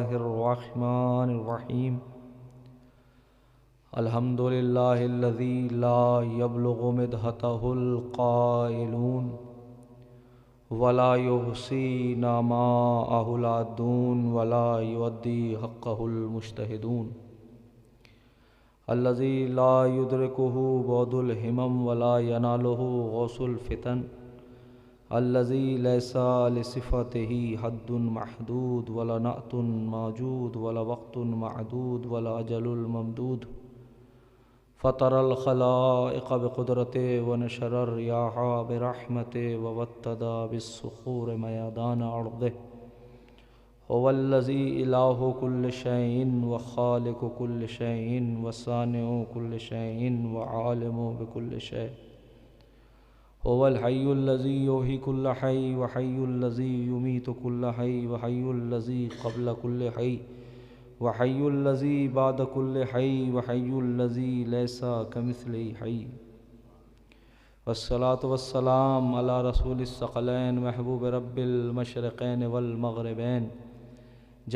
الله الرحمن الرحيم الحمد لله الذي لا يبلغ مدحته القائلون ولا يحصي نعماءه العادون ولا يؤدي حقه المجتهدون الذي لا يدركه بعد الهمم ولا يناله غوث الفتن الذي ليس لصفاته حد محدود ولا نعت موجود ولا وقت معدود ولا أجل الممدود فطر الخلائق بقدرته ونشر الرياح برحمته ووتد بالصخور ميادان أرضه هو الذي إله كل شيء وخالق كل شيء وصانع كل شيء وعالم بكل شيء هو الحي الذي يحيي كل حي وحي الذي يميت كل حي وحي الذي قبل كل حي وحي الذي بعد كل حي وحي الذي ليس كمثله حي والصلاة والسلام على رسول الثقلين محبوب رب المشرقين والمغربين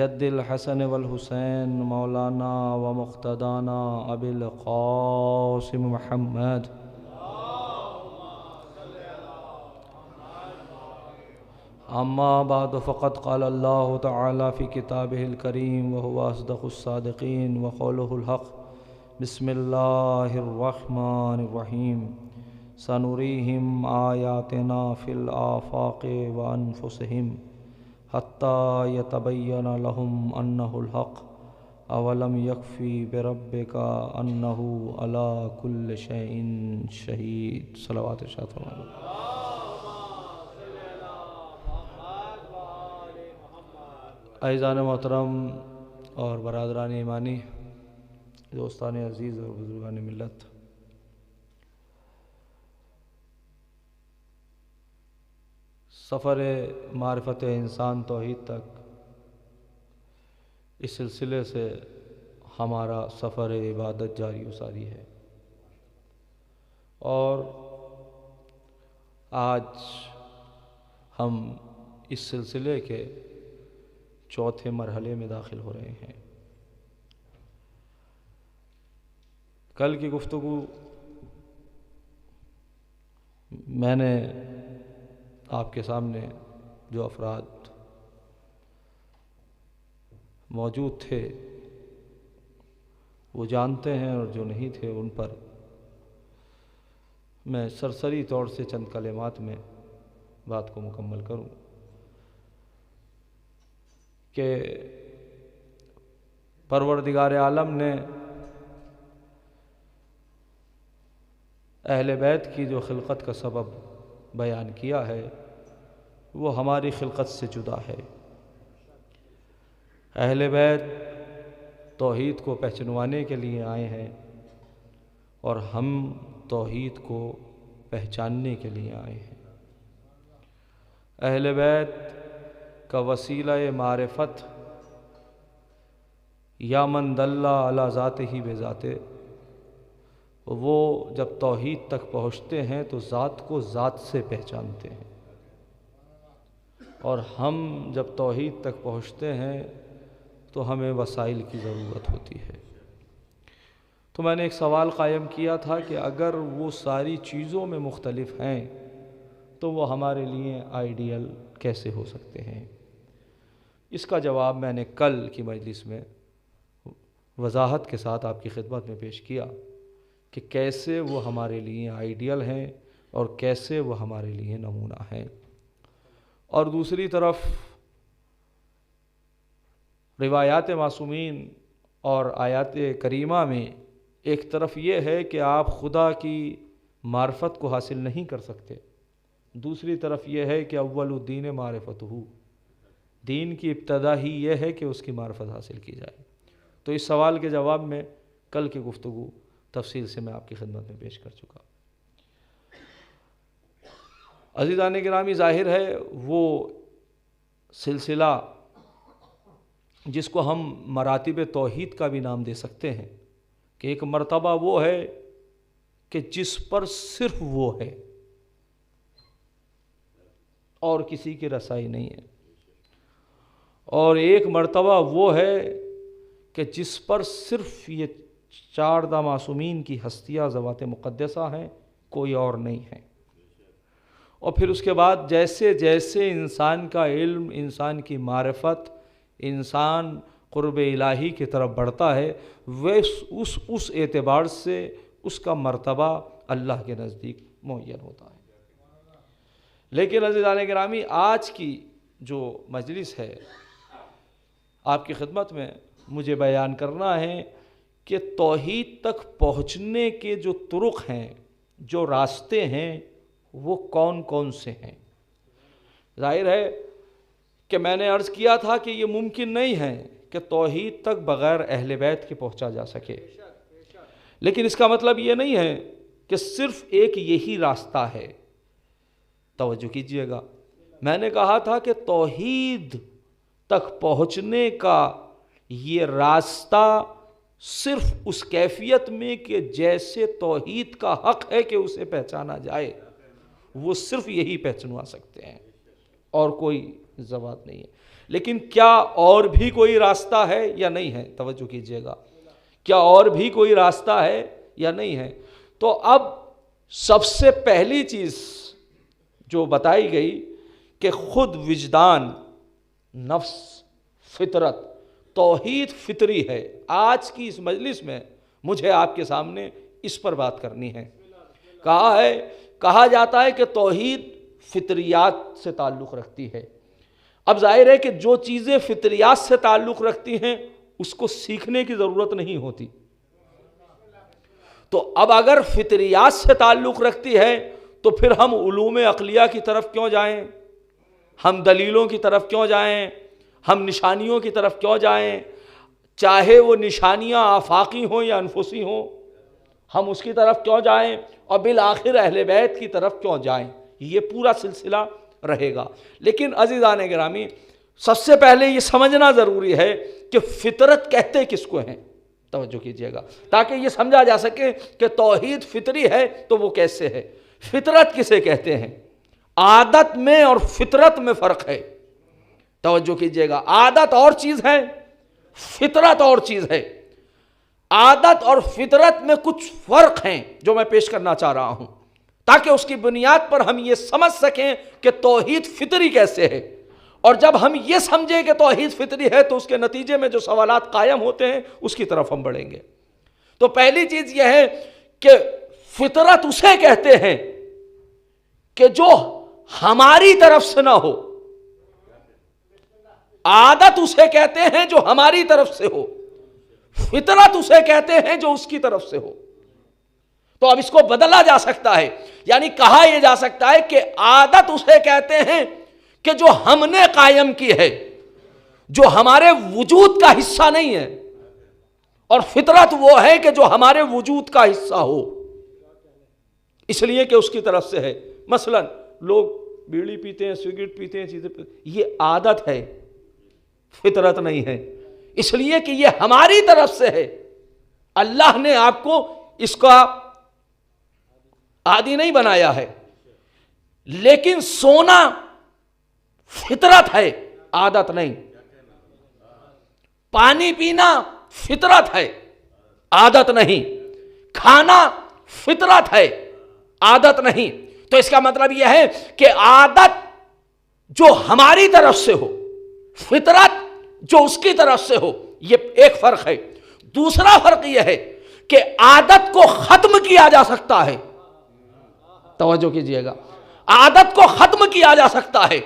جد الحسن والحسين مولانا ومقتدانا أبي القاسم محمد أما بعد فقد قال الله تعالى في كتابه الكريم وهو أصدق الصادقين وقوله الحق بسم الله الرحمن الرحيم سنريهم آياتنا في الآفاق وأنفسهم حتى يتبين لهم أنه الحق أولم يكفي بربك أنه على كل شيء شهيد صلوات الشهادة عزیزان محترم اور برادران ایمانی، دوستان عزیز اور بزرگان ملت، سفر معرفت انسان توحید تک، اس سلسلے سے ہمارا سفر عبادت جاری و ساری ہے، اور آج ہم اس سلسلے کے چوتھے مرحلے میں داخل ہو رہے ہیں۔ کل کی گفتگو میں نے آپ کے سامنے جو افراد موجود تھے وہ جانتے ہیں، اور جو نہیں تھے ان پر میں سرسری طور سے چند کلمات میں بات کو مکمل کروں کہ پروردگار عالم نے اہل بیت کی جو خلقت کا سبب بیان کیا ہے وہ ہماری خلقت سے جدا ہے۔ اہل بیت توحید کو پہچنوانے کے لیے آئے ہیں، اور ہم توحید کو پہچاننے کے لیے آئے ہیں۔ اہل بیت کا وسیلہ معرفت یا من دل علی ذاتہ بذاتہ، وہ جب توحید تک پہنچتے ہیں تو ذات کو ذات سے پہچانتے ہیں، اور ہم جب توحید تک پہنچتے ہیں تو ہمیں وسائل کی ضرورت ہوتی ہے۔ تو میں نے ایک سوال قائم کیا تھا کہ اگر وہ ساری چیزوں میں مختلف ہیں تو وہ ہمارے لیے آئیڈیل کیسے ہو سکتے ہیں؟ اس کا جواب میں نے کل کی مجلس میں وضاحت کے ساتھ آپ کی خدمت میں پیش کیا کہ کیسے وہ ہمارے لیے آئیڈیل ہیں اور کیسے وہ ہمارے لیے نمونہ ہیں۔ اور دوسری طرف روایات معصومین اور آیات کریمہ میں ایک طرف یہ ہے کہ آپ خدا کی معرفت کو حاصل نہیں کر سکتے، دوسری طرف یہ ہے کہ اول الدین معرفتہ، دین کی ابتدا ہی یہ ہے کہ اس کی معرفت حاصل کی جائے۔ تو اس سوال کے جواب میں کل کی گفتگو تفصیل سے میں آپ کی خدمت میں پیش کر چکا۔ عزیزان گرامی، ظاہر ہے وہ سلسلہ جس کو ہم مراتب توحید کا بھی نام دے سکتے ہیں کہ ایک مرتبہ وہ ہے کہ جس پر صرف وہ ہے اور کسی کی رسائی نہیں ہے، اور ایک مرتبہ وہ ہے کہ جس پر صرف یہ 4 معصومین کی ہستیاں ذوات مقدسہ ہیں، کوئی اور نہیں ہے۔ اور پھر اس کے بعد جیسے جیسے انسان کا علم، انسان کی معرفت، انسان قرب الہی کی طرف بڑھتا ہے، وہ اس اعتبار سے اس کا مرتبہ اللہ کے نزدیک معین ہوتا ہے۔ لیکن عزیزان گرامی، آج کی جو مجلس ہے آپ کی خدمت میں مجھے بیان کرنا ہے کہ توحید تک پہنچنے کے جو طرق ہیں، جو راستے ہیں، وہ کون کون سے ہیں۔ ظاہر ہے کہ میں نے عرض کیا تھا کہ یہ ممکن نہیں ہے کہ توحید تک بغیر اہل بیت کے پہنچا جا سکے، لیکن اس کا مطلب یہ نہیں ہے کہ صرف ایک یہی راستہ ہے۔ توجہ کیجئے گا، میں نے کہا تھا کہ توحید تک پہنچنے کا یہ راستہ صرف اس کیفیت میں کہ جیسے توحید کا حق ہے کہ اسے پہچانا جائے، وہ صرف یہی پہچنوا سکتے ہیں، اور کوئی ضوابط نہیں ہے۔ لیکن کیا اور بھی کوئی راستہ ہے یا نہیں ہے؟ توجہ کیجئے گا، کیا اور بھی کوئی راستہ ہے یا نہیں ہے؟ تو اب سب سے پہلی چیز جو بتائی گئی کہ خود وجدان، نفس، فطرت، توحید فطری ہے۔ آج کی اس مجلس میں مجھے آپ کے سامنے اس پر بات کرنی ہے۔ کہا جاتا ہے کہ توحید فطریات سے تعلق رکھتی ہے۔ اب ظاہر ہے کہ جو چیزیں فطریات سے تعلق رکھتی ہیں اس کو سیکھنے کی ضرورت نہیں ہوتی۔ تو اب اگر فطریات سے تعلق رکھتی ہے تو پھر ہم علوم عقلیہ کی طرف کیوں جائیں؟ ہم دلیلوں کی طرف کیوں جائیں؟ ہم نشانیوں کی طرف کیوں جائیں؟ چاہے وہ نشانیاں آفاقی ہوں یا انفسی ہوں، ہم اس کی طرف کیوں جائیں؟ اور بالآخر اہل بیت کی طرف کیوں جائیں؟ یہ پورا سلسلہ رہے گا۔ لیکن عزیزان گرامی، سب سے پہلے یہ سمجھنا ضروری ہے کہ فطرت کہتے کس کو ہیں؟ توجہ کیجئے گا، تاکہ یہ سمجھا جا سکے کہ توحید فطری ہے تو وہ کیسے ہے۔ فطرت کسے کہتے ہیں؟ عادت میں اور فطرت میں فرق ہے۔ توجہ کیجئے گا، عادت اور چیز ہے، فطرت اور چیز ہے۔ عادت اور فطرت میں کچھ فرق ہیں جو میں پیش کرنا چاہ رہا ہوں، تاکہ اس کی بنیاد پر ہم یہ سمجھ سکیں کہ توحید فطری کیسے ہے۔ اور جب ہم یہ سمجھیں کہ توحید فطری ہے تو اس کے نتیجے میں جو سوالات قائم ہوتے ہیں اس کی طرف ہم بڑھیں گے۔ تو پہلی چیز یہ ہے کہ فطرت اسے کہتے ہیں کہ جو ہماری طرف سے نہ ہو، عادت اسے کہتے ہیں جو ہماری طرف سے ہو، فطرت اسے کہتے ہیں جو اس کی طرف سے ہو۔ تو اب اس کو بدلا جا سکتا ہے، یعنی کہا یہ جا سکتا ہے کہ عادت اسے کہتے ہیں کہ جو ہم نے قائم کی ہے، جو ہمارے وجود کا حصہ نہیں ہے، اور فطرت وہ ہے کہ جو ہمارے وجود کا حصہ ہو، اس لیے کہ اس کی طرف سے ہے۔ مثلا لوگ بیڑی پیتے ہیں، سگریٹ پیتے ہیں، چیزیں پیتے ہیں، یہ عادت ہے، فطرت نہیں ہے، اس لیے کہ یہ ہماری طرف سے ہے۔ اللہ نے آپ کو اس کا عادی نہیں بنایا ہے۔ لیکن سونا فطرت ہے، عادت نہیں۔ پانی پینا فطرت ہے، عادت نہیں۔ کھانا فطرت ہے، عادت نہیں۔ تو اس کا مطلب یہ ہے کہ عادت جو ہماری طرف سے ہو، فطرت جو اس کی طرف سے ہو، یہ ایک فرق ہے۔ دوسرا فرق یہ ہے کہ عادت کو ختم کیا جا سکتا ہے۔ توجہ کیجئے گا، عادت کو ختم کیا جا سکتا ہے،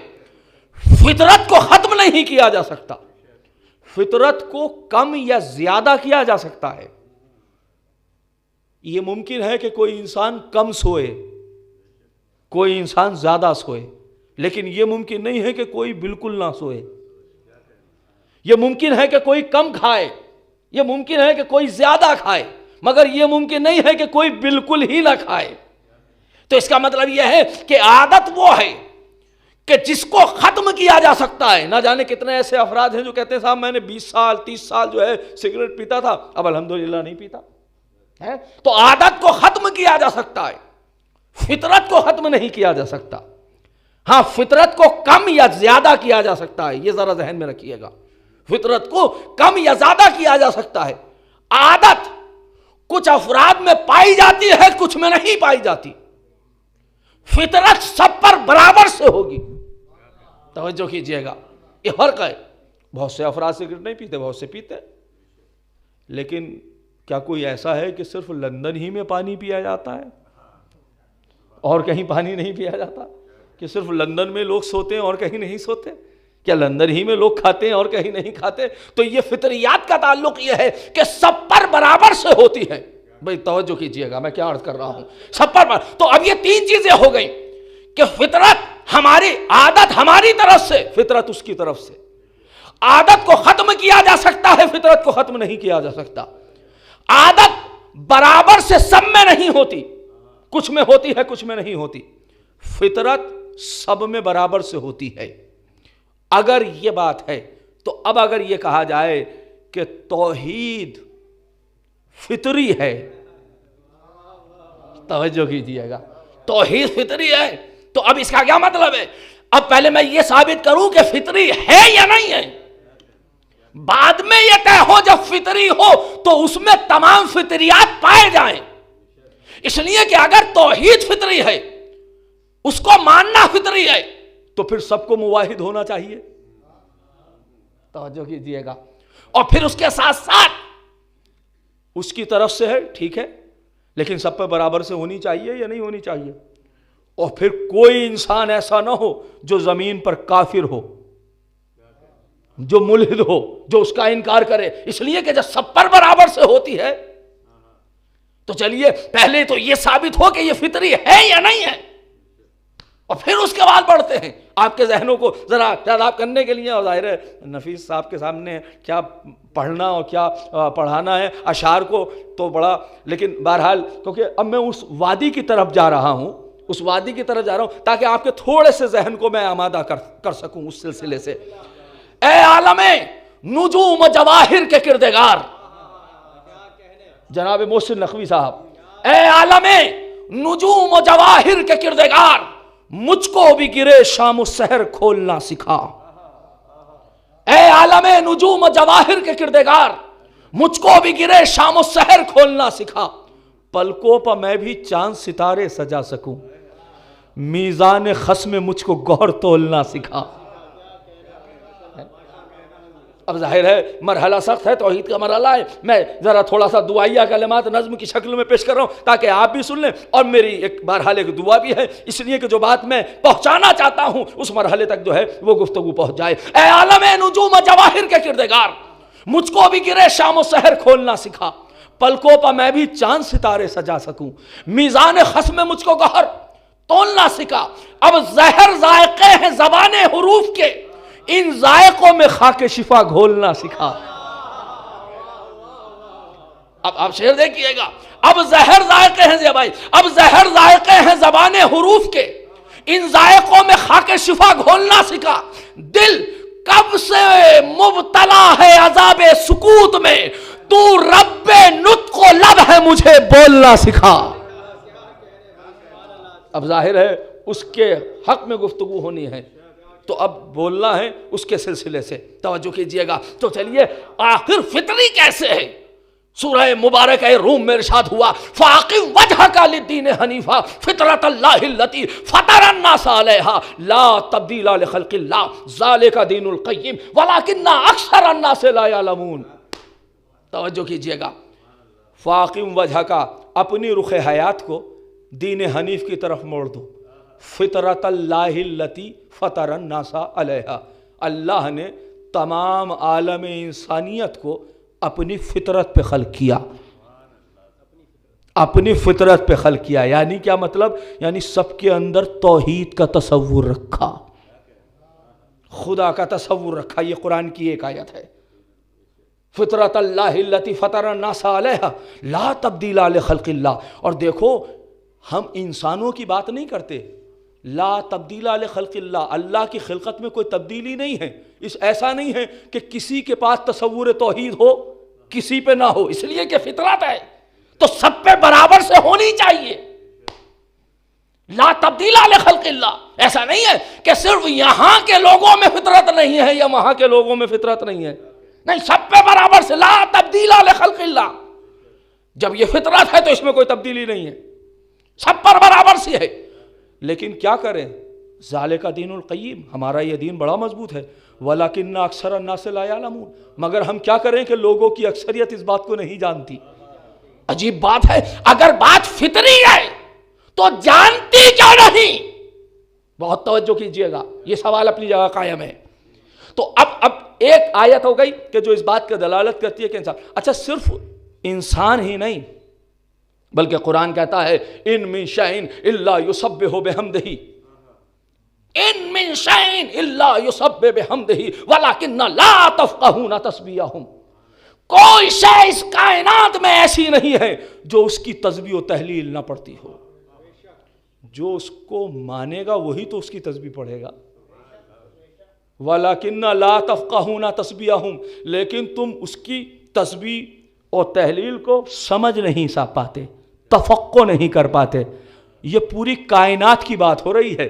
فطرت کو ختم نہیں کیا جا سکتا۔ فطرت کو کم یا زیادہ کیا جا سکتا ہے۔ یہ ممکن ہے کہ کوئی انسان کم سوئے، کوئی انسان زیادہ سوئے، لیکن یہ ممکن نہیں ہے کہ کوئی بالکل نہ سوئے۔ یہ ممکن ہے کہ کوئی کم کھائے، یہ ممکن ہے کہ کوئی زیادہ کھائے، مگر یہ ممکن نہیں ہے کہ کوئی بالکل ہی نہ کھائے۔ تو اس کا مطلب یہ ہے کہ عادت وہ ہے کہ جس کو ختم کیا جا سکتا ہے۔ نہ جانے کتنے ایسے افراد ہیں جو کہتے ہیں صاحب میں نے 20 سال 30 سال جو ہے سگریٹ پیتا تھا، اب الحمدللہ نہیں پیتا ہے۔ تو عادت کو ختم کیا جا سکتا ہے، فطرت کو ختم نہیں کیا جا سکتا۔ ہاں فطرت کو کم یا زیادہ کیا جا سکتا ہے، یہ ذرا ذہن میں رکھیے گا، فطرت کو کم یا زیادہ کیا جا سکتا ہے۔ عادت کچھ افراد میں پائی جاتی ہے، کچھ میں نہیں پائی جاتی، فطرت سب پر برابر سے ہوگی۔ توجہ کیجئے گا، یہ فرق ہے۔ بہت سے افراد سگریٹ نہیں پیتے، بہت سے پیتے، لیکن کیا کوئی ایسا ہے کہ صرف لندن ہی میں پانی پیا جاتا ہے اور کہیں پانی نہیں پیا جاتا؟ کہ صرف لندن میں لوگ سوتے ہیں اور کہیں نہیں سوتے؟ کیا لندن ہی میں لوگ کھاتے ہیں اور کہیں نہیں کھاتے؟ تو یہ فطریات کا تعلق یہ ہے کہ سب پر برابر سے ہوتی ہے۔ بھئی توجہ کیجئے گا، میں کیا عرض کر رہا ہوں، سب پر برابر۔ تو اب یہ تین چیزیں ہو گئیں کہ فطرت ہماری، عادت ہماری طرف سے، فطرت اس کی طرف سے۔ عادت کو ختم کیا جا سکتا ہے، فطرت کو ختم نہیں کیا جا سکتا۔ عادت برابر سے سب میں نہیں ہوتی، کچھ میں ہوتی ہے کچھ میں نہیں ہوتی، فطرت سب میں برابر سے ہوتی ہے۔ اگر یہ بات ہے تو اب اگر یہ کہا جائے کہ توحید فطری ہے، توجہ کیجیے گا، توحید فطری ہے، تو اب اس کا کیا مطلب ہے؟ اب پہلے میں یہ ثابت کروں کہ فطری ہے یا نہیں ہے، بعد میں یہ طے ہو جب فطری ہو تو اس میں تمام فطریات پائے جائیں۔ اس لیے کہ اگر توحید فطری ہے، اس کو ماننا فطری ہے، تو پھر سب کو مواحد ہونا چاہیے۔ توجہ کیجیے گا، اور پھر اس کے ساتھ ساتھ اس کی طرف سے ہے، ٹھیک ہے، لیکن سب پہ برابر سے ہونی چاہیے یا نہیں ہونی چاہیے؟ اور پھر کوئی انسان ایسا نہ ہو جو زمین پر کافر ہو، جو ملحد ہو، جو اس کا انکار کرے، اس لیے کہ جب سب پر برابر سے ہوتی ہے تو چلیے پہلے تو یہ ثابت ہو کہ یہ فطری ہے یا نہیں ہے، اور پھر اس کے بعد پڑھتے ہیں۔ آپ کے ذہنوں کو ذرا تعداد کرنے کے لیے، اور ظاہر ہے نفیس صاحب کے سامنے کیا پڑھنا اور کیا پڑھانا ہے اشعار کو تو بڑا، لیکن بہرحال کیونکہ اب میں اس وادی کی طرف جا رہا ہوں، اس وادی کی طرف جا رہا ہوں تاکہ آپ کے تھوڑے سے ذہن کو میں آمادہ کر سکوں اس سلسلے سے۔ اے عالم نجوم جواہر کے کردگار، جناب محسن نقوی صاحب، اے عالم نجوم و جواہر کے کردگار، مجھ کو بھی گرے شام و سحر کھولنا سکھا۔ اے عالم نجوم و جواہر کے کردگار، مجھ کو بھی گرے شام و سحر کھولنا سکھا، پلکوں پہ میں بھی چاند ستارے سجا سکوں، میزان خصم مجھ کو گوہر تولنا سکھا۔ اب ظاہر ہے مرحلہ سخت ہے، توحید کا مرحلہ ہے، میں ذرا تھوڑا سا دعائیہ کلمات نظم کی شکل میں پیش کر رہا ہوں تاکہ آپ بھی سن لیں، اور میری ایک بہرحال ایک دعا بھی ہے، اس لیے کہ جو بات میں پہنچانا چاہتا ہوں اس مرحلے تک جو ہے وہ گفتگو پہنچ جائے۔ اے عالم نجوم جواہر کے کردگار، مجھ کو بھی گرے شام و سحر کھولنا سکھا، پلکوں پہ میں بھی چاند ستارے سجا سکوں، میزان خصم میں مجھ کو گوہر تولنا سکھا۔ اب زہر ذائقے ہیں زبان حروف کے، ان ذائقوں میں خاک شفا گھولنا سکھا۔ اب آپ شعر دیکھئے گا، اب زہر ذائقے ہیں بھائی، اب زہر ذائقے ہیں زبان حروف کے، ان ذائقوں میں خاک شفا گھولنا سکھا، دل کب سے مبتلا ہے عذاب سکوت میں، تو رب نطق و لب ہے مجھے بولنا سکھا۔ اب ظاہر ہے اس کے حق میں گفتگو ہونی ہے تو اب بولنا ہے اس کے سلسلے سے، توجہ کیجئے گا۔ تو چلیے آخر فطری کیسے ہے؟ سورہ مبارکہ روم میں ارشاد ہوا فَأَقِمْ وَجْهَكَ لِلدِّينِ حَنِيفًا فِطْرَةَ اللَّهِ الَّتِي فَطَرَ النَّاسَ عَلَيْهَا لَا تَبْدِيلَ لِخَلْقِ اللَّهِ ذَلِكَ دِينُ الْقَيِّمِ وَلَكِنَّ أَكْثَرَ النَّاسِ لَا يَعْلَمُونَ۔ توجہ کیجئے گا، فَأَقِمْ وَجْهَكَ، اپنی رخ حیات کو دین حنیف کی طرف موڑ دو، فطرت اللہ التی فطر الناس علیہا، اللہ نے تمام عالم انسانیت کو اپنی فطرت پہ خلق کیا، اپنی فطرت پہ خلق کیا۔ یعنی کیا مطلب؟ یعنی سب کے اندر توحید کا تصور رکھا، خدا کا تصور رکھا۔ یہ قرآن کی ایک آیت ہے، فطرت اللہ التی فطر الناس علیہا لا تبدیل لخلق اللہ۔ اور دیکھو ہم انسانوں کی بات نہیں کرتے، لا تبدیل لخلق اللہ، اللہ کی خلقت میں کوئی تبدیلی نہیں ہے۔ ایسا نہیں ہے کہ کسی کے پاس تصور توحید ہو کسی پہ نہ ہو، اس لیے کہ فطرت ہے تو سب پہ برابر سے ہونی چاہیے۔ لا تبدیل لخلق اللہ. ایسا نہیں ہے کہ صرف یہاں کے لوگوں میں فطرت نہیں ہے یا وہاں کے لوگوں میں فطرت نہیں ہے، نہیں، سب پہ برابر سے. لا تبدیل لخلق اللہ. جب یہ فطرت ہے تو اس میں کوئی تبدیلی نہیں ہے، سب پر برابر سی ہے. لیکن کیا کریں، ذالک دین القیم، ہمارا یہ دین بڑا مضبوط ہے. وَلَكِنَّ أَكْثَرَ النَّاسِ لَا يَعْلَمُونَ، مگر ہم کیا کریں کہ لوگوں کی اکثریت اس بات کو نہیں جانتی. عجیب بات ہے، اگر بات فطری ہے تو جانتی کیوں نہیں؟ بہت توجہ کیجئے گا، یہ سوال اپنی جگہ قائم ہے. تو اب ایک آیت ہو گئی کہ جو اس بات کا دلالت کرتی ہے کہ انسان، اچھا صرف انسان ہی نہیں بلکہ قرآن کہتا ہے ان من شیء الا یسبح بحمدہ، ان من شیء الا یسبح بحمدہ ولکن لا تفقہون تسبیحہم. کوئی شے اس کائنات میں ایسی نہیں ہے جو اس کی تسبیح و تحلیل نہ پڑتی ہو. جو اس کو مانے گا وہی تو اس کی تسبیح پڑھے گا. وَلَكِنَّ لَا تَفْقَهُونَ تَسْبِيحَهُمْ، لیکن تم اس کی تسبیح اور تحلیل کو سمجھ نہیں پاتے، تفقہ نہیں کر پاتے. یہ پوری کائنات کی بات ہو رہی ہے،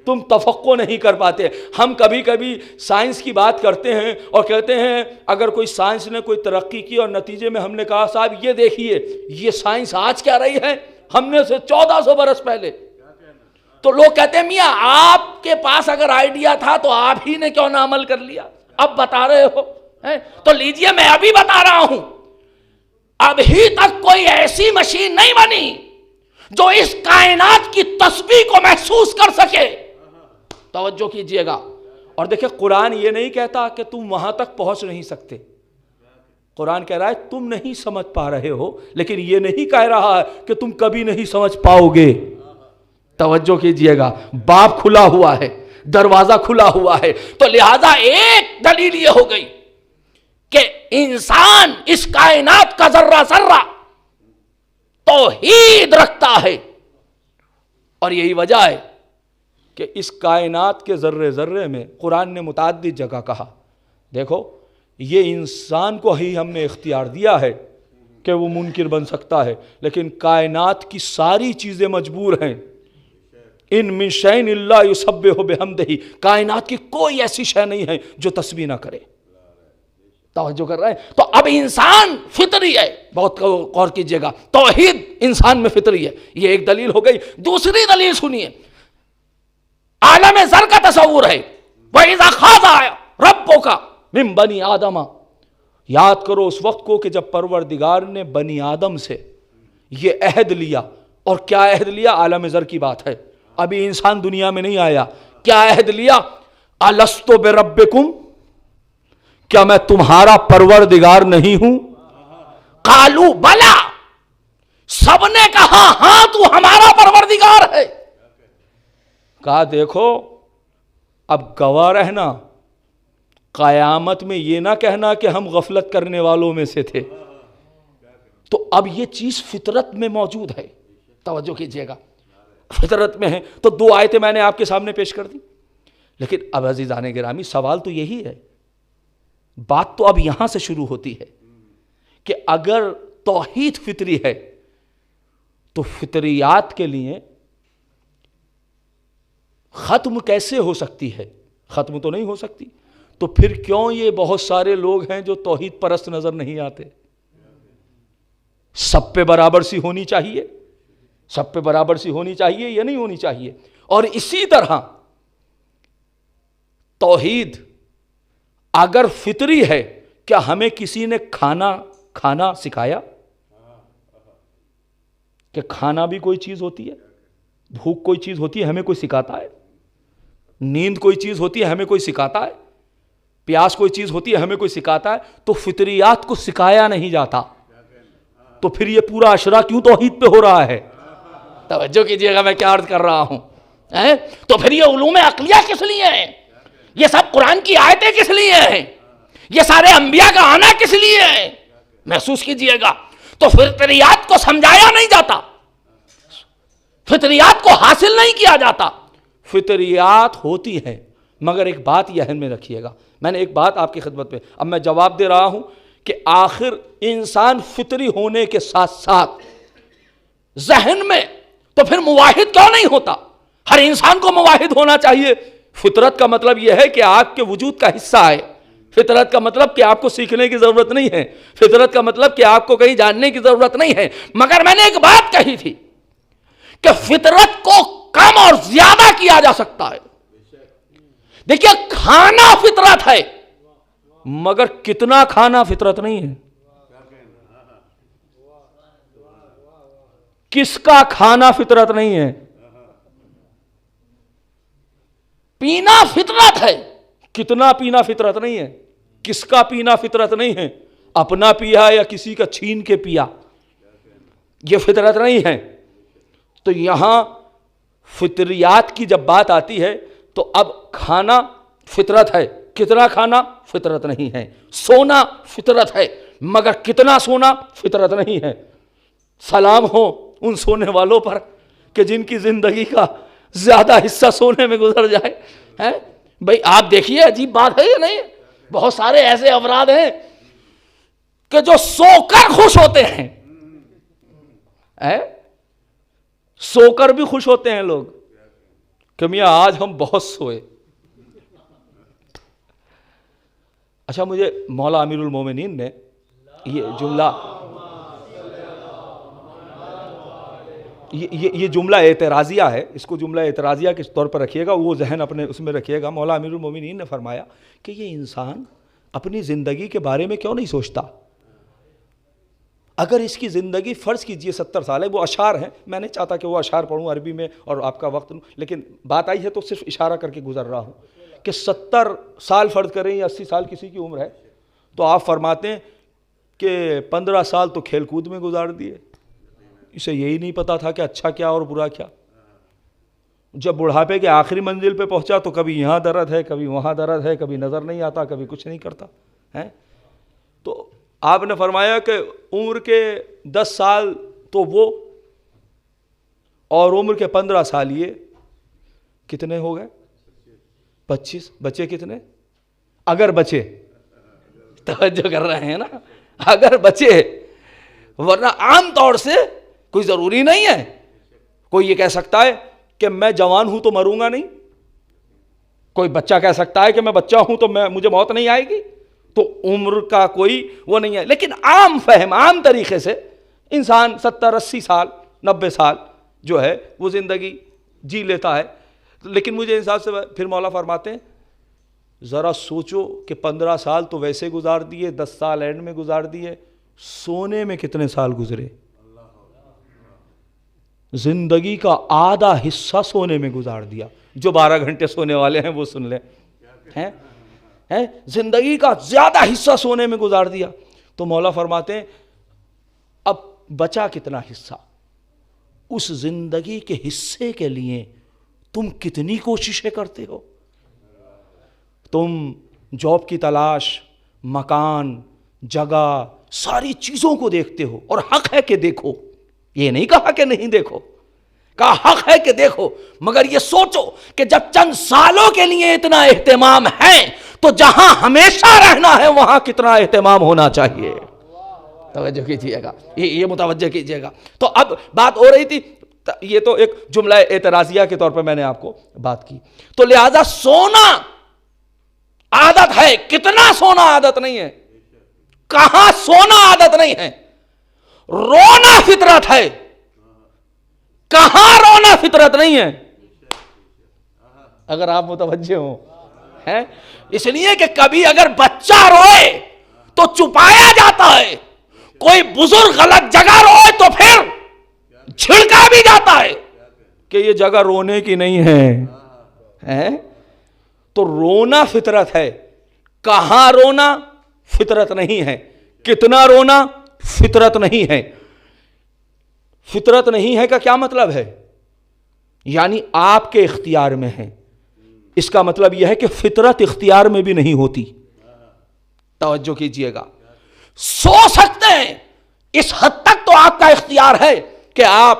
تم تفقہ نہیں کر پاتے. ہم کبھی کبھی سائنس کی بات کرتے ہیں اور کہتے ہیں اگر کوئی سائنس نے کوئی ترقی کی اور نتیجے میں ہم نے کہا صاحب یہ دیکھیے یہ سائنس آج کیا رہی ہے ہم نے سے 1400 برس پہلے، تو لوگ کہتے ہیں میاں آپ کے پاس اگر آئیڈیا تھا تو آپ ہی نے کیوں نہ عمل کر لیا، اب بتا رہے ہو. تو لیجئے میں ابھی بتا رہا ہوں، ابھی تک کوئی ایسی مشین نہیں بنی جو اس کائنات کی تسبیح کو محسوس کر سکے. توجہ کیجئے گا. اور دیکھیں قرآن یہ نہیں کہتا کہ تم وہاں تک پہنچ نہیں سکتے، قرآن کہہ رہا ہے تم نہیں سمجھ پا رہے ہو، لیکن یہ نہیں کہہ رہا ہے کہ تم کبھی نہیں سمجھ پاؤ گے. توجہ کیجئے گا، باب کھلا ہوا ہے، دروازہ کھلا ہوا ہے. تو لہذا ایک دلیل یہ ہو گئی کہ انسان اس کائنات کا ذرہ ذرہ توحید رکھتا ہے، اور یہی وجہ ہے کہ اس کائنات کے ذرے ذرے میں قرآن نے متعدد جگہ کہا دیکھو یہ انسان کو ہی ہم نے اختیار دیا ہے کہ وہ منکر بن سکتا ہے، لیکن کائنات کی ساری چیزیں مجبور ہیں. ان من شیء الا یسبح بحمدہ، کائنات کی کوئی ایسی شے نہیں ہے جو تسبیح نہ کرے. توجہ کر رہے ہیں؟ تو اب انسان فطری ہے، بہت غور کیجئے گا، توحید انسان میں فطری ہے. یہ ایک دلیل ہو گئی. دوسری دلیل سنیے، عالم زر کا تصور ہے. وَإِذَا خَاضَ رَبُّكَ مِن بَنِي آدَمَ، یاد کرو اس وقت کو کہ جب پروردگار نے بنی آدم سے یہ عہد لیا. اور کیا عہد لیا؟ عالم زر کی بات ہے، ابھی انسان دنیا میں نہیں آیا. کیا عہد لیا؟ الست بربکم، کیا میں تمہارا پروردگار نہیں ہوں؟ قالوا بلا، سب نے کہا ہاں تو ہمارا پروردگار ہے. کہا دیکھو اب گواہ رہنا، قیامت میں یہ نہ کہنا کہ ہم غفلت کرنے والوں میں سے تھے. تو اب یہ چیز فطرت میں موجود ہے. توجہ کیجئے گا، فطرت میں ہے. تو دو آیتیں میں نے آپ کے سامنے پیش کر دی. لیکن اب عزیزان گرامی سوال تو یہی ہے، بات تو اب یہاں سے شروع ہوتی ہے کہ اگر توحید فطری ہے تو فطریات کے لیے ختم کیسے ہو سکتی ہے؟ ختم تو نہیں ہو سکتی. تو پھر کیوں یہ بہت سارے لوگ ہیں جو توحید پرست نظر نہیں آتے؟ سب پہ برابر سی ہونی چاہیے، سب پہ برابر سی ہونی چاہیے یا نہیں ہونی چاہیے؟ اور اسی طرح توحید اگر فطری ہے، کیا ہمیں کسی نے کھانا سکھایا کہ کھانا بھی کوئی چیز ہوتی ہے؟ بھوک کوئی چیز ہوتی ہے، ہمیں کوئی سکھاتا ہے؟ نیند کوئی چیز ہوتی ہے، ہمیں کوئی سکھاتا ہے؟ پیاس کوئی چیز ہوتی ہے، ہمیں کوئی سکھاتا ہے؟ تو فطریات کو سکھایا نہیں جاتا، تو پھر یہ پورا اشرا کیوں توحید پہ ہو رہا ہے؟ توجہ کیجئے گا میں کیا عرض کر رہا ہوں. تو پھر یہ علوم عقلیہ کس لیے ہیں؟ یہ سب قرآن کی آیتیں کس لیے ہیں؟ یہ سارے انبیاء کا آنا کس لیے ہے؟ محسوس کیجئے گا. تو فطریات کو سمجھایا نہیں جاتا، فطریات کو حاصل نہیں کیا جاتا. فطریات ہوتی ہے، مگر ایک بات یہ ذہن میں رکھیے گا. میں نے ایک بات آپ کی خدمت میں اب میں جواب دے رہا ہوں کہ آخر انسان فطری ہونے کے ساتھ ساتھ ذہن میں تو پھر مواحد کیوں نہیں ہوتا؟ ہر انسان کو مواحد ہونا چاہیے. فطرت کا مطلب یہ ہے کہ آپ کے وجود کا حصہ ہے. فطرت کا مطلب کہ آپ کو سیکھنے کی ضرورت نہیں ہے. فطرت کا مطلب کہ آپ کو کہیں جاننے کی ضرورت نہیں ہے. مگر میں نے ایک بات کہی تھی کہ فطرت کو کم اور زیادہ کیا جا سکتا ہے. دیکھیے کھانا فطرت ہے مگر کتنا کھانا فطرت نہیں ہے. کس کا کھانا فطرت نہیں ہے؟ پینا فطرت ہے، کتنا پینا فطرت نہیں ہے. کس کا پینا فطرت نہیں ہے؟ اپنا پیا یا کسی کا چھین کے پیا، یہ فطرت نہیں ہے. تو یہاں فطریات کی جب بات آتی ہے تو اب کھانا فطرت ہے، کتنا کھانا فطرت نہیں ہے. سونا فطرت ہے مگر کتنا سونا فطرت نہیں ہے. سلام ہو ان سونے والوں پر کہ جن کی زندگی کا زیادہ حصہ سونے میں گزر جائے. بھئی آپ دیکھیے عجیب بات ہے یا نہیں؟ بہت سارے ایسے افراد ہیں کہ جو سو کر خوش ہوتے ہیں. سو کر بھی خوش ہوتے ہیں لوگ کہ میاں آج ہم بہت سوئے. اچھا مجھے مولا امیر المومنین نے یہ جملہ اعتراضیہ ہے، اس کو جملہ اعتراضیہ کے طور پر رکھیے گا، وہ ذہن اپنے اس میں رکھیے گا. مولا امیر المومنین نے فرمایا کہ یہ انسان اپنی زندگی کے بارے میں کیوں نہیں سوچتا؟ اگر اس کی زندگی فرض کیجئے 70 سال ہے، وہ اشعار ہیں، میں نہیں چاہتا کہ وہ اشعار پڑھوں عربی میں اور آپ کا وقت، لیکن بات آئی ہے تو صرف اشارہ کر کے گزر رہا ہوں کہ 70 سال فرض کریں یا 80 سال کسی کی عمر ہے تو آپ فرماتے ہیں کہ 15 سال تو کھیل کود میں گزار دیے. اسے یہی نہیں پتا تھا کہ اچھا کیا اور برا کیا. جب بڑھاپے کے آخری منزل پہ پہنچا تو کبھی یہاں درد ہے، کبھی وہاں درد ہے، کبھی نظر نہیں آتا، کبھی کچھ نہیں کرتا ہے. تو آپ نے فرمایا کہ عمر کے 10 سال تو وہ اور عمر کے 15 سال یہ کتنے ہو گئے؟ 25. بچے کتنے؟ اگر بچے، توجہ کر رہے ہیں نا، اگر بچے، ورنہ عام طور سے کوئی ضروری نہیں ہے. کوئی یہ کہہ سکتا ہے کہ میں جوان ہوں تو مروں گا نہیں. کوئی بچہ کہہ سکتا ہے کہ میں بچہ ہوں تو مجھے موت نہیں آئے گی. تو عمر کا کوئی وہ نہیں ہے. لیکن عام فہم، عام طریقے سے انسان 70 80 سال 90 سال جو ہے وہ زندگی جی لیتا ہے. لیکن مجھے حساب سے پھر مولا فرماتے ہیں ذرا سوچو کہ 15 سال تو ویسے گزار دیے، 10 سال اینڈ میں گزار دیے، سونے میں کتنے سال گزرے؟ زندگی کا آدھا حصہ سونے میں گزار دیا. جو 12 گھنٹے سونے والے ہیں وہ سن لیں، زندگی کا زیادہ حصہ سونے میں گزار دیا. تو مولا فرماتے ہیں اب بچا کتنا حصہ؟ اس زندگی کے حصے کے لیے تم کتنی کوششیں کرتے ہو؟ تم جاب کی تلاش، مکان، جگہ، ساری چیزوں کو دیکھتے ہو، اور حق ہے کہ دیکھو، یہ نہیں کہا کہ نہیں دیکھو، کہا حق ہے کہ دیکھو. مگر یہ سوچو کہ جب چند سالوں کے لیے اتنا اہتمام ہے تو جہاں ہمیشہ رہنا ہے وہاں کتنا اہتمام ہونا چاہیے. توجہ کیجئے گا، یہ متوجہ کیجئے گا. تو اب بات ہو رہی تھی، یہ تو ایک جملہ اعتراضیہ کے طور پر میں نے آپ کو بات کی. تو لہذا سونا عادت ہے، کتنا سونا عادت نہیں ہے. کہاں سونا عادت نہیں ہے؟ رونا فطرت ہے. کہاں رونا فطرت نہیں ہے؟ اگر آپ متوجہ ہوں. اس لیے کہ کبھی اگر بچہ روئے تو چھپایا جاتا ہے، کوئی بزرگ غلط جگہ روئے تو پھر چھڑکا بھی جاتا ہے کہ یہ جگہ رونے کی نہیں ہے. تو رونا فطرت ہے. کہاں رونا فطرت نہیں ہے. کتنا رونا فطرت نہیں ہے. فطرت نہیں ہے کا کیا مطلب ہے؟ یعنی آپ کے اختیار میں ہے. اس کا مطلب یہ ہے کہ فطرت اختیار میں بھی نہیں ہوتی. توجہ کیجئے گا. سو سکتے ہیں، اس حد تک تو آپ کا اختیار ہے کہ آپ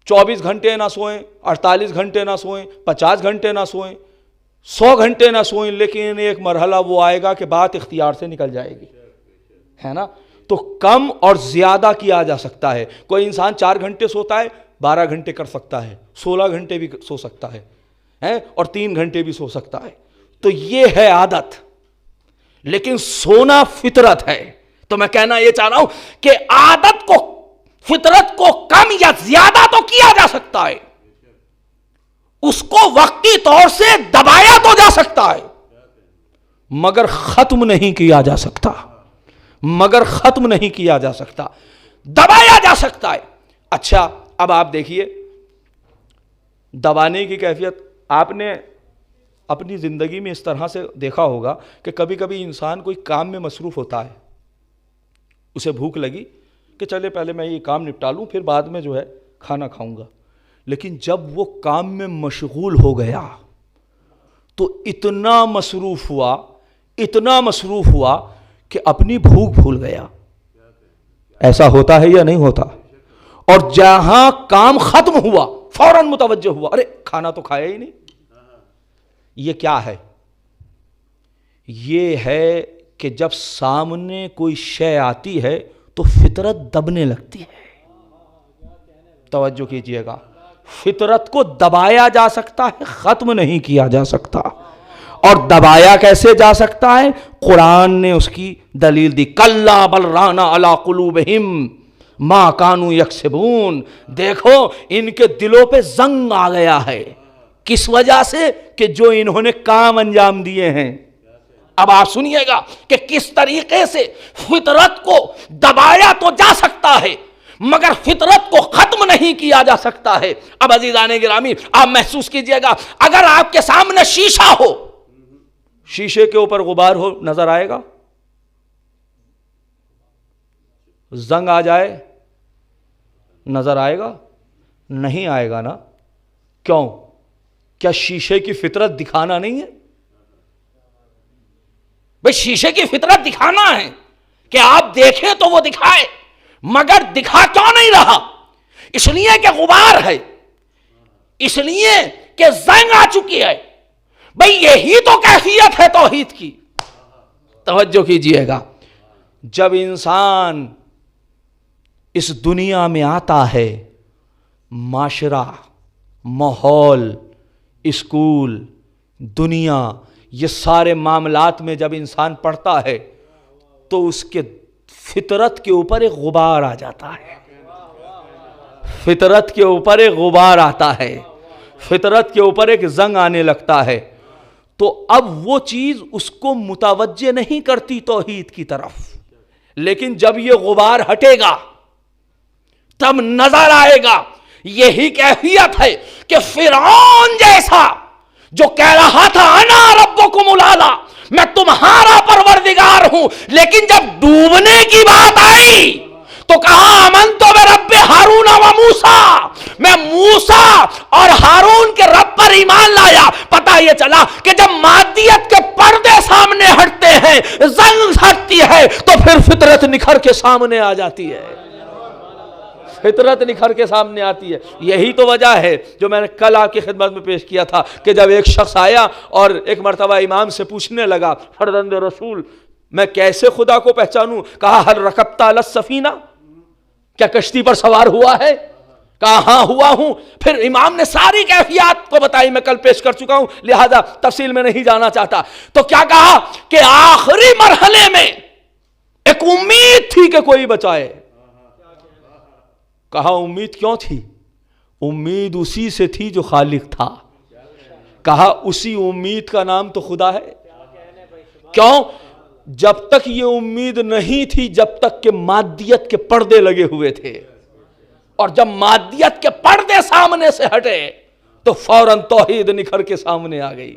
24 گھنٹے نہ سوئیں، 48 گھنٹے نہ سوئیں، 50 گھنٹے نہ سوئیں، 100 گھنٹے نہ سوئیں، لیکن ایک مرحلہ وہ آئے گا کہ بات اختیار سے نکل جائے گی، ہے نا. تو کم اور زیادہ کیا جا سکتا ہے. کوئی انسان 4 گھنٹے سوتا ہے، 12 گھنٹے کر سکتا ہے، 16 گھنٹے بھی سو سکتا ہے اور 3 گھنٹے بھی سو سکتا ہے. تو یہ ہے عادت، لیکن سونا فطرت ہے. تو میں کہنا یہ چاہ رہا ہوں کہ عادت کو، فطرت کو کم یا زیادہ تو کیا جا سکتا ہے، اس کو وقتی طور سے دبایا تو جا سکتا ہے، مگر ختم نہیں کیا جا سکتا، مگر ختم نہیں کیا جا سکتا، دبایا جا سکتا ہے. اچھا اب آپ دیکھیے دبانے کی کیفیت. آپ نے اپنی زندگی میں اس طرح سے دیکھا ہوگا کہ کبھی کبھی انسان کوئی کام میں مصروف ہوتا ہے، اسے بھوک لگی کہ چلے پہلے میں یہ کام نپٹا لوں پھر بعد میں جو ہے کھانا کھاؤں گا. لیکن جب وہ کام میں مشغول ہو گیا تو اتنا مصروف ہوا کہ اپنی بھوک بھول گیا. ایسا ہوتا ہے یا نہیں ہوتا؟ اور جہاں کام ختم ہوا فوراً متوجہ ہوا، ارے کھانا تو کھایا ہی نہیں. یہ کیا ہے؟ یہ ہے کہ جب سامنے کوئی شے آتی ہے تو فطرت دبنے لگتی ہے. توجہ کیجئے گا، فطرت کو دبایا جا سکتا ہے، ختم نہیں کیا جا سکتا. اور دبایا کیسے جا سکتا ہے؟ قرآن نے اس کی دلیل دی، کلا بل ران علی قلوبہم ما کانوا یکسبون. دیکھو ان کے دلوں پہ زنگ آ گیا ہے. کس وجہ سے؟ کہ جو انہوں نے کام انجام دیے ہیں. اب آپ سنیے گا کہ کس طریقے سے فطرت کو دبایا تو جا سکتا ہے مگر فطرت کو ختم نہیں کیا جا سکتا ہے. اب عزیزان گرامی آپ محسوس کیجئے گا، اگر آپ کے سامنے شیشہ ہو، شیشے کے اوپر غبار ہو، نظر آئے گا؟ زنگ آ جائے نظر آئے گا؟ نہیں آئے گا نا. کیوں؟ کیا شیشے کی فطرت دکھانا نہیں ہے؟ بھئی شیشے کی فطرت دکھانا ہے کہ آپ دیکھیں تو وہ دکھائے، مگر دکھا کیوں نہیں رہا؟ اس لیے کہ غبار ہے، اس لیے کہ زنگ آ چکی ہے. بھئی یہی تو کیفیت ہے توحید کی. توجہ کیجئے گا، جب انسان اس دنیا میں آتا ہے، معاشرہ، ماحول، اسکول، دنیا، یہ سارے معاملات میں جب انسان پڑھتا ہے تو اس کے فطرت کے اوپر ایک غبار آ جاتا ہے. فطرت کے اوپر ایک غبار آتا ہے، فطرت کے اوپر ایک زنگ آنے لگتا ہے. تو اب وہ چیز اس کو متوجہ نہیں کرتی توحید کی طرف، لیکن جب یہ غبار ہٹے گا تب نظر آئے گا. یہی کیفیت ہے کہ فرعون جیسا جو کہہ رہا تھا انا ربکم الاعلی، میں تمہارا پروردگار ہوں، لیکن جب ڈوبنے کی بات آئی تو کہا آمنت برب ہارون و موسیٰ، میں موسیٰ اور ہارون کے رب پر ایمان لایا. پتہ یہ چلا کہ جب مادیت کے پردے سامنے ہٹتے ہیں، زنگ ہٹتی ہے، تو پھر فطرت نکھر کے سامنے آ جاتی ہے. فطرت نکھر کے سامنے آتی ہے. یہی تو وجہ ہے جو میں نے کل آپ کی خدمت میں پیش کیا تھا کہ جب ایک شخص آیا اور ایک مرتبہ امام سے پوچھنے لگا، فرزند رسول میں کیسے خدا کو پہچانوں؟ کہا هل رکبت علی السفینہ، کیا کشتی پر سوار ہوا ہے؟ کہا ہاں ہوا ہوں. پھر امام نے ساری کیفیات کو بتائی، میں کل پیش کر چکا ہوں لہذا تفصیل میں نہیں جانا چاہتا. تو کیا کہا کہ آخری مرحلے میں ایک امید تھی کہ کوئی بچائے. کہا امید کیوں تھی؟ امید اسی سے تھی جو خالق تھا. کہا اسی امید کا نام تو خدا ہے. کیوں؟ جب تک یہ امید نہیں تھی جب تک کہ مادیت کے پردے لگے ہوئے تھے، اور جب مادیت کے پردے سامنے سے ہٹے تو فوراً توحید نکھر کے سامنے آ گئی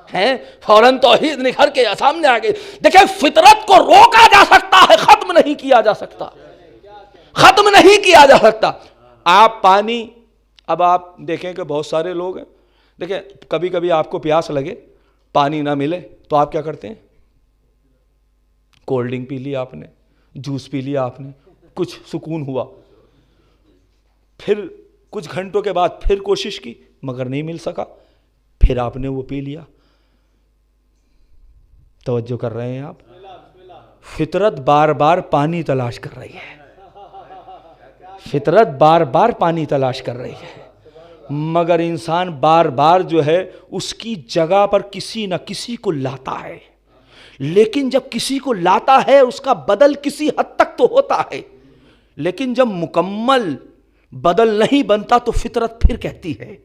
ہے. فوراً توحید نکھر کے سامنے آ گئی. دیکھیں فطرت کو روکا جا سکتا ہے، ختم نہیں کیا جا سکتا، ختم نہیں کیا جا سکتا. آپ پانی، اب آپ دیکھیں کہ بہت سارے لوگ ہیں، دیکھیں کبھی کبھی آپ کو پیاس لگے، پانی نہ ملے تو آپ کیا کرتے ہیں؟ کولڈ ڈرنک پی لی آپ نے، جوس پی لیا آپ نے، کچھ سکون ہوا. پھر کچھ گھنٹوں کے بعد پھر کوشش کی مگر نہیں مل سکا، پھر آپ نے وہ پی لیا. توجہ کر رہے ہیں آپ؟ فطرت بار بار پانی تلاش کر رہی ہے، فطرت بار بار پانی تلاش کر رہی ہے، مگر انسان بار بار جو ہے اس کی جگہ پر کسی نہ کسی کو لاتا ہے، لیکن جب کسی کو لاتا ہے اس کا بدل کسی حد تک تو ہوتا ہے، لیکن جب مکمل بدل نہیں بنتا تو فطرت پھر کہتی ہے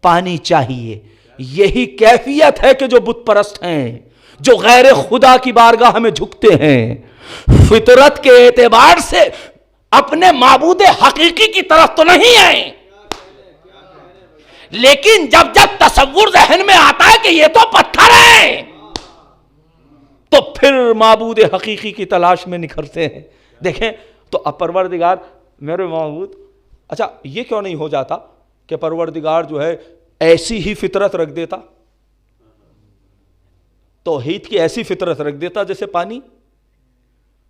پانی چاہیے۔ یہی کیفیت ہے کہ جو بت پرست ہیں، جو غیر خدا کی بارگاہ میں جھکتے ہیں، فطرت کے اعتبار سے اپنے معبود حقیقی کی طرف تو نہیں آئے، لیکن جب تصور ذہن میں آتا ہے کہ یہ تو پتھر ہے تو پھر معبود حقیقی کی تلاش میں نکھرتے ہیں۔ دیکھیں تو اب پروردگار میرے معبود، اچھا یہ کیوں نہیں ہو جاتا کہ پروردگار جو ہے ایسی ہی فطرت رکھ دیتا، توحید کی ایسی فطرت رکھ دیتا جیسے پانی،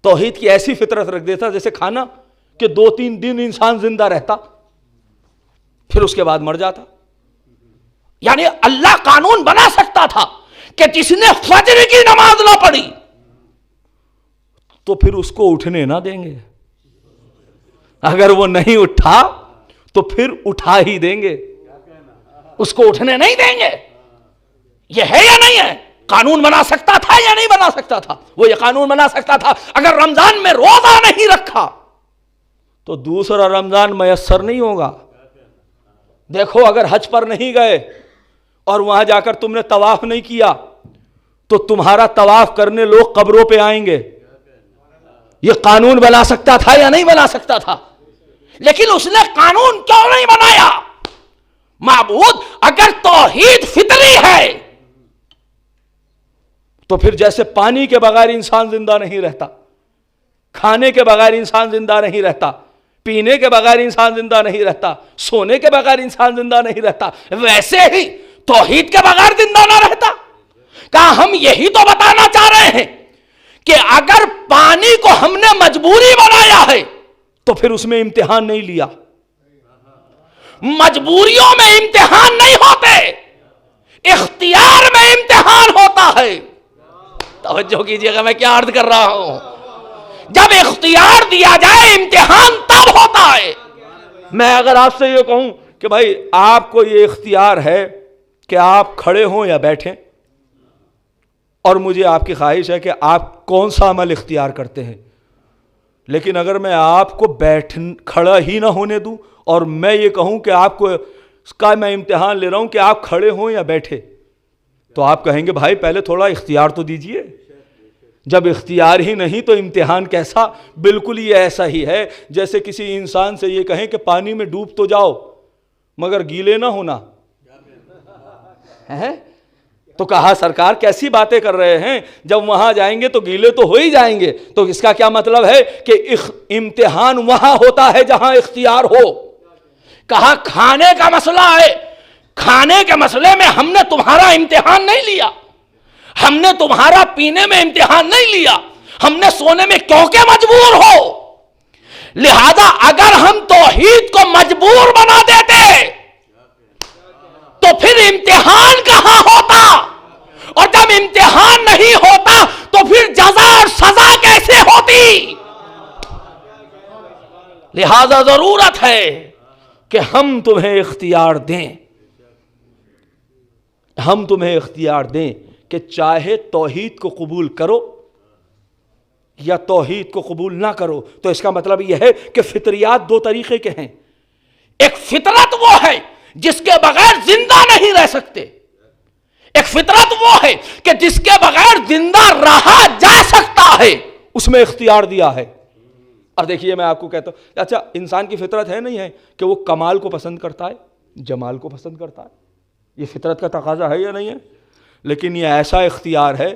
توحید کی ایسی فطرت رکھ دیتا جیسے کھانا، کہ 2-3 دن انسان زندہ رہتا پھر اس کے بعد مر جاتا۔ یعنی اللہ قانون بنا سکتا تھا کہ جس نے فجر کی نماز نہ پڑھی تو پھر اس کو اٹھنے نہ دیں گے، اگر وہ نہیں اٹھا تو پھر اٹھا ہی دیں گے، اس کو اٹھنے نہیں دیں گے۔ یہ ہے یا نہیں ہے؟ قانون بنا سکتا تھا یا نہیں بنا سکتا تھا؟ وہ یہ قانون بنا سکتا تھا اگر رمضان میں روزہ نہیں رکھا تو دوسرا رمضان میسر نہیں ہوگا۔ دیکھو اگر حج پر نہیں گئے اور وہاں جا کر تم نے طواف نہیں کیا تو تمہارا طواف کرنے لوگ قبروں پہ آئیں گے۔ یہ قانون بنا سکتا تھا یا نہیں بنا سکتا تھا؟ لیکن اس نے قانون کیوں نہیں بنایا؟ معبود اگر توحید فطری ہے تو پھر جیسے پانی کے بغیر انسان زندہ نہیں رہتا، کھانے کے بغیر انسان زندہ نہیں رہتا، پینے کے بغیر انسان زندہ نہیں رہتا، سونے کے بغیر انسان زندہ نہیں رہتا، ویسے ہی توحید کے بغیر زندہ نہ رہتا۔ کہا ہم یہی تو بتانا چاہ رہے ہیں کہ اگر پانی کو ہم نے مجبوری بنایا ہے تو پھر اس میں امتحان نہیں لیا۔ مجبوریوں میں امتحان نہیں ہوتے، اختیار میں امتحان ہوتا ہے۔ توجہ کیجئے گا میں کیا عرض کر رہا ہوں۔ جب اختیار دیا جائے امتحان تب ہوتا ہے۔ میں اگر آپ سے یہ کہوں کہ بھائی آپ کو یہ اختیار ہے کہ آپ کھڑے ہوں یا بیٹھیں، اور مجھے آپ کی خواہش ہے کہ آپ کون سا عمل اختیار کرتے ہیں، لیکن اگر میں آپ کو کھڑا ہی نہ ہونے دوں اور میں یہ کہوں کہ آپ کو اس کا میں امتحان لے رہا ہوں کہ آپ کھڑے ہوں یا بیٹھے، تو آپ کہیں گے بھائی پہلے تھوڑا اختیار تو دیجئے۔ جب اختیار ہی نہیں تو امتحان کیسا؟ بالکل یہ ایسا ہی ہے جیسے کسی انسان سے یہ کہیں کہ پانی میں ڈوب تو جاؤ مگر گیلے نہ ہونا ہے، تو کہا سرکار کیسی باتیں کر رہے ہیں، جب وہاں جائیں گے تو گیلے تو ہو ہی جائیں گے۔ تو اس کا کیا مطلب ہے کہ امتحان وہاں ہوتا ہے جہاں اختیار ہو۔ کہا کھانے کا مسئلہ ہے، کھانے کے مسئلے میں ہم نے تمہارا امتحان نہیں لیا، ہم نے تمہارا پینے میں امتحان نہیں لیا، ہم نے سونے میں کیونکہ مجبور ہو۔ لہذا اگر ہم توحید کو مجبور بنا دیتے تو پھر امتحان کہاں ہوتا؟ اور جب امتحان نہیں ہوتا تو پھر جزا اور سزا کیسے ہوتی؟ لہذا ضرورت ہے کہ ہم تمہیں اختیار دیں، ہم تمہیں اختیار دیں کہ چاہے توحید کو قبول کرو یا توحید کو قبول نہ کرو۔ تو اس کا مطلب یہ ہے کہ فطریات 2 طریقے کے ہیں۔ ایک فطرت وہ ہے جس کے بغیر زندہ نہیں رہ سکتے، ایک فطرت وہ ہے کہ جس کے بغیر زندہ رہا جا سکتا ہے، اس میں اختیار دیا ہے۔ اب دیکھیے میں آپ کو کہتا ہوں، اچھا انسان کی فطرت ہے نہیں ہے کہ وہ کمال کو پسند کرتا ہے، جمال کو پسند کرتا ہے، یہ فطرت کا تقاضا ہے یا نہیں ہے؟ لیکن یہ ایسا اختیار ہے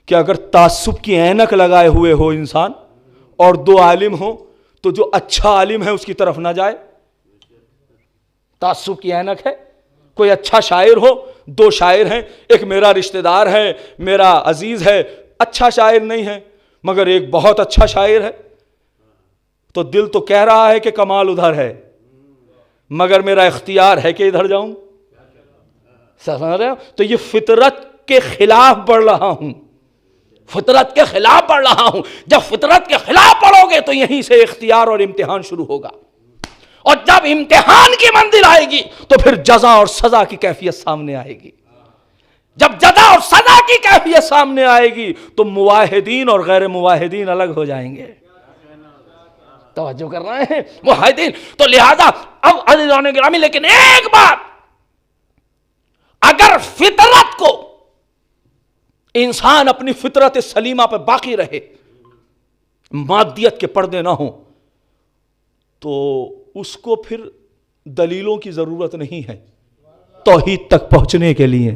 کہ اگر تعصب کی اینک لگائے ہوئے ہو انسان اور 2 عالم ہوں تو جو اچھا عالم ہے اس کی طرف نہ جائے۔ تعصب کی اینک ہے، کوئی اچھا شاعر ہو، 2 شاعر ہیں، ایک میرا رشتہ دار ہے، میرا عزیز ہے، اچھا شاعر نہیں ہے مگر ایک بہت اچھا شاعر ہے، تو دل تو کہہ رہا ہے کہ کمال ادھر ہے مگر میرا اختیار ہے کہ ادھر جاؤں۔ سمجھ رہے ہو؟ تو یہ فطرت کے خلاف پڑھ رہا ہوں، فطرت کے خلاف پڑھ رہا ہوں۔ جب فطرت کے خلاف پڑھو گے تو یہیں سے اختیار اور امتحان شروع ہوگا۔ اور جب امتحان کی منزل آئے گی تو پھر جزا اور سزا کی کیفیت سامنے آئے گی. جب جزا اور سزا کی کیفیت سامنے آئے گی تو موحدین اور غیر موحدین الگ ہو جائیں گے. توجہ کر رہے ہیں موحدین. تو لہذا اب عزیزان گرامی، لیکن ایک بات، اگر فطرت کو انسان اپنی فطرت سلیمہ پہ باقی رہے، مادیت کے پردے نہ ہوں، تو اس کو پھر دلیلوں کی ضرورت نہیں ہے توحید تک پہنچنے کے لیے.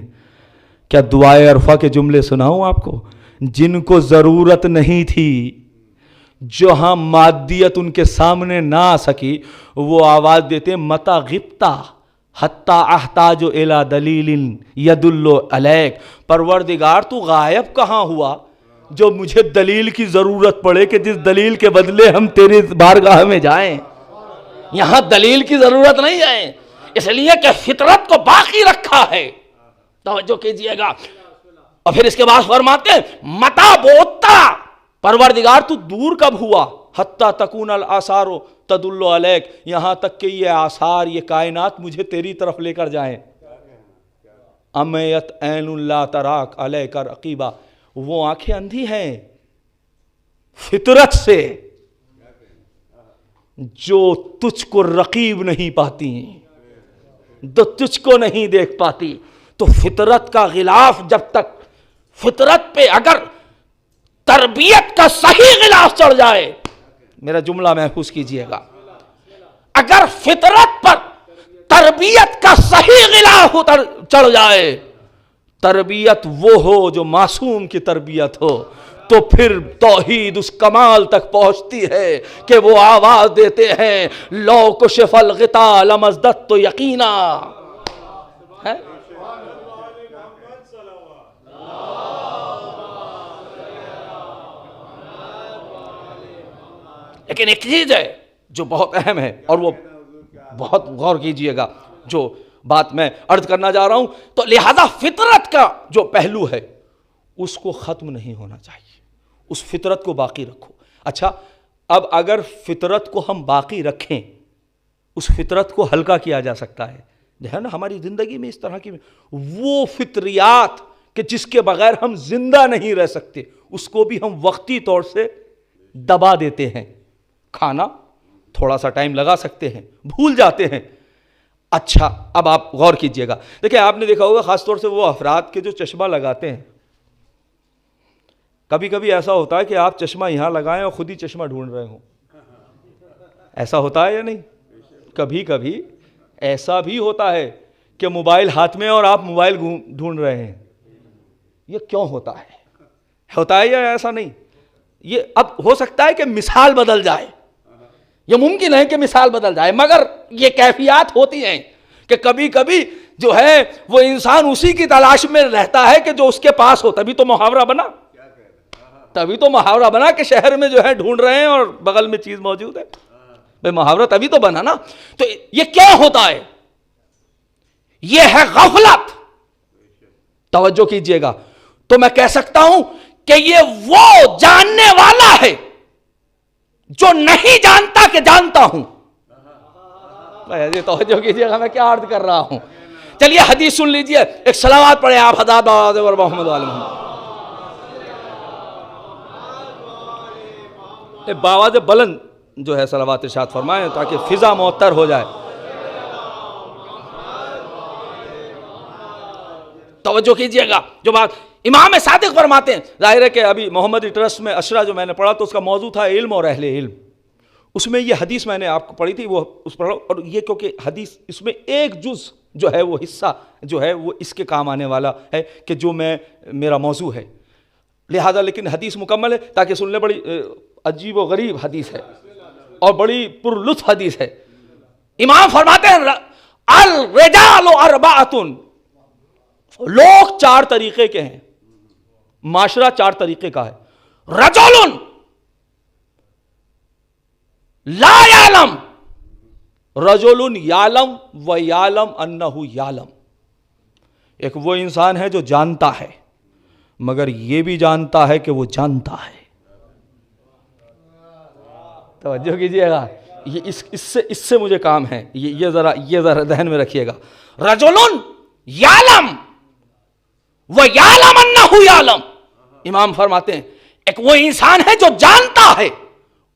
کیا دعائے عرفہ کے جملے سناؤں آپ کو؟ جن کو ضرورت نہیں تھی، جہاں مادیت ان کے سامنے نہ آ سکی، وہ آواز دیتے متا غبتا حتی احتاج الی دلیل یدل علیک. پروردگار تو غائب کہاں ہوا جو مجھے دلیل کی ضرورت پڑے کہ جس دلیل کے بدلے ہم تیری بارگاہ میں جائیں. یہاں دلیل کی ضرورت نہیں ہے، اس لیے کہ فطرت کو باقی رکھا ہے. توجہ کیجئے گا. اور پھر اس کے بعد فرماتے ہیں متا بوتا، پروردگار تو دور کب ہوا؟ حتی تکون الآثار تدل علیک، یہاں تک کہ یہ آثار، یہ کائنات مجھے تیری طرف لے کر جائیں. امیت عین لا تراک علیک رقیبا، وہ آنکھیں اندھی ہیں فطرت سے جو تجھ کو رقیب نہیں پاتی، جو تجھ کو نہیں دیکھ پاتی. تو فطرت کا غلاف جب تک فطرت پہ اگر تربیت کا صحیح غلاف چڑھ جائے، میرا جملہ محفوظ کیجئے گا، اگر فطرت پر تربیت کا صحیح غلاف چڑھ جائے، تربیت وہ ہو جو معصوم کی تربیت ہو، تو پھر توحید اس کمال تک پہنچتی ہے کہ وہ آواز دیتے ہیں لو کشف الغطاء لمزددت یقینا. لیکن ایک چیز ہے جو بہت اہم ہے، اور وہ بہت غور کیجئے گا جو بات میں عرض کرنا جا رہا ہوں. تو لہذا فطرت کا جو پہلو ہے اس کو ختم نہیں ہونا چاہیے، اس فطرت کو باقی رکھو. اچھا، اب اگر فطرت کو ہم باقی رکھیں، اس فطرت کو ہلکا کیا جا سکتا ہے نا. ہماری زندگی میں اس طرح کی وہ فطریات کہ جس کے بغیر ہم زندہ نہیں رہ سکتے، اس کو بھی ہم وقتی طور سے دبا دیتے ہیں. کھانا تھوڑا سا ٹائم لگا سکتے ہیں، بھول جاتے ہیں. اچھا، اب آپ غور کیجئے گا. دیکھیں، آپ نے دیکھا ہوگا خاص طور سے وہ افراد کے جو چشمہ لگاتے ہیں، کبھی کبھی ایسا ہوتا ہے کہ آپ چشمہ یہاں لگائیں اور خود ہی چشمہ ڈھونڈ رہے ہوں. ایسا ہوتا ہے یا نہیں؟ کبھی کبھی ایسا بھی ہوتا ہے کہ موبائل ہاتھ میں اور آپ موبائل ڈھونڈ رہے ہیں. یہ کیوں ہوتا ہے یا ایسا نہیں؟ یہ اب ہو سکتا ہے کہ مثال بدل جائے، یہ ممکن ہے کہ مثال بدل جائے، مگر یہ کیفیات ہوتی ہیں کہ کبھی کبھی جو ہے وہ انسان اسی کی تلاش میں رہتا ہے کہ جو اس کے پاس ہو. تبھی تو محاورہ بنا کہ شہر میں جو ہے ڈھونڈ رہے ہیں اور بغل میں چیز موجود ہے. بھئی محاورہ تبھی تو بنا نا. تو یہ کیا ہوتا ہے؟ یہ ہے غفلت. توجہ کیجئے گا. تو میں کہہ سکتا ہوں کہ یہ وہ جاننے والا ہے جو نہیں جانتا کہ جانتا ہوں. توجہ کیجئے گا میں کیا عرض کر رہا ہوں. چلیے حدیث سن لیجئے. ایک صلوات پڑھیں آپ حضرات اور محمد علیہ محمد. باواز بلند جو ہے صلوات ارشاد فرمائیں تاکہ فضا معطر ہو جائے. توجہ کیجئے گا. جو بات امام صادق فرماتے ہیں، ظاہر ہے کہ ابھی محمدی ٹرسٹ میں اشرا جو میں نے پڑھا تو اس کا موضوع تھا علم اور اہل علم. اس میں یہ حدیث میں نے آپ کو پڑھی تھی، وہ اس پر، اور یہ کیونکہ حدیث اس میں ایک جز جو ہے وہ حصہ جو ہے وہ اس کے کام آنے والا ہے کہ جو میرا موضوع ہے. لہذا لیکن حدیث مکمل ہے تاکہ سن لیں. بڑی عجیب و غریب حدیث ہے اور بڑی پر لطف حدیث ہے. امام فرماتے ہیں الرجال اربعۃ، لوگ چار طریقے کے ہیں، معاشرہ چار طریقے کا ہے. رجل لا یعلم، رجل یعلم و یعلم انہ یعلم. ایک وہ انسان ہے جو جانتا ہے مگر یہ بھی جانتا ہے کہ وہ جانتا ہے. توجہ کیجئے گا. یہ اس سے مجھے کام ہے، یہ ذرا ذہن میں رکھیے گا. رجل یعلم و یعلم انہ یعلم. امام فرماتے ہیں ایک وہ انسان ہے جو جانتا ہے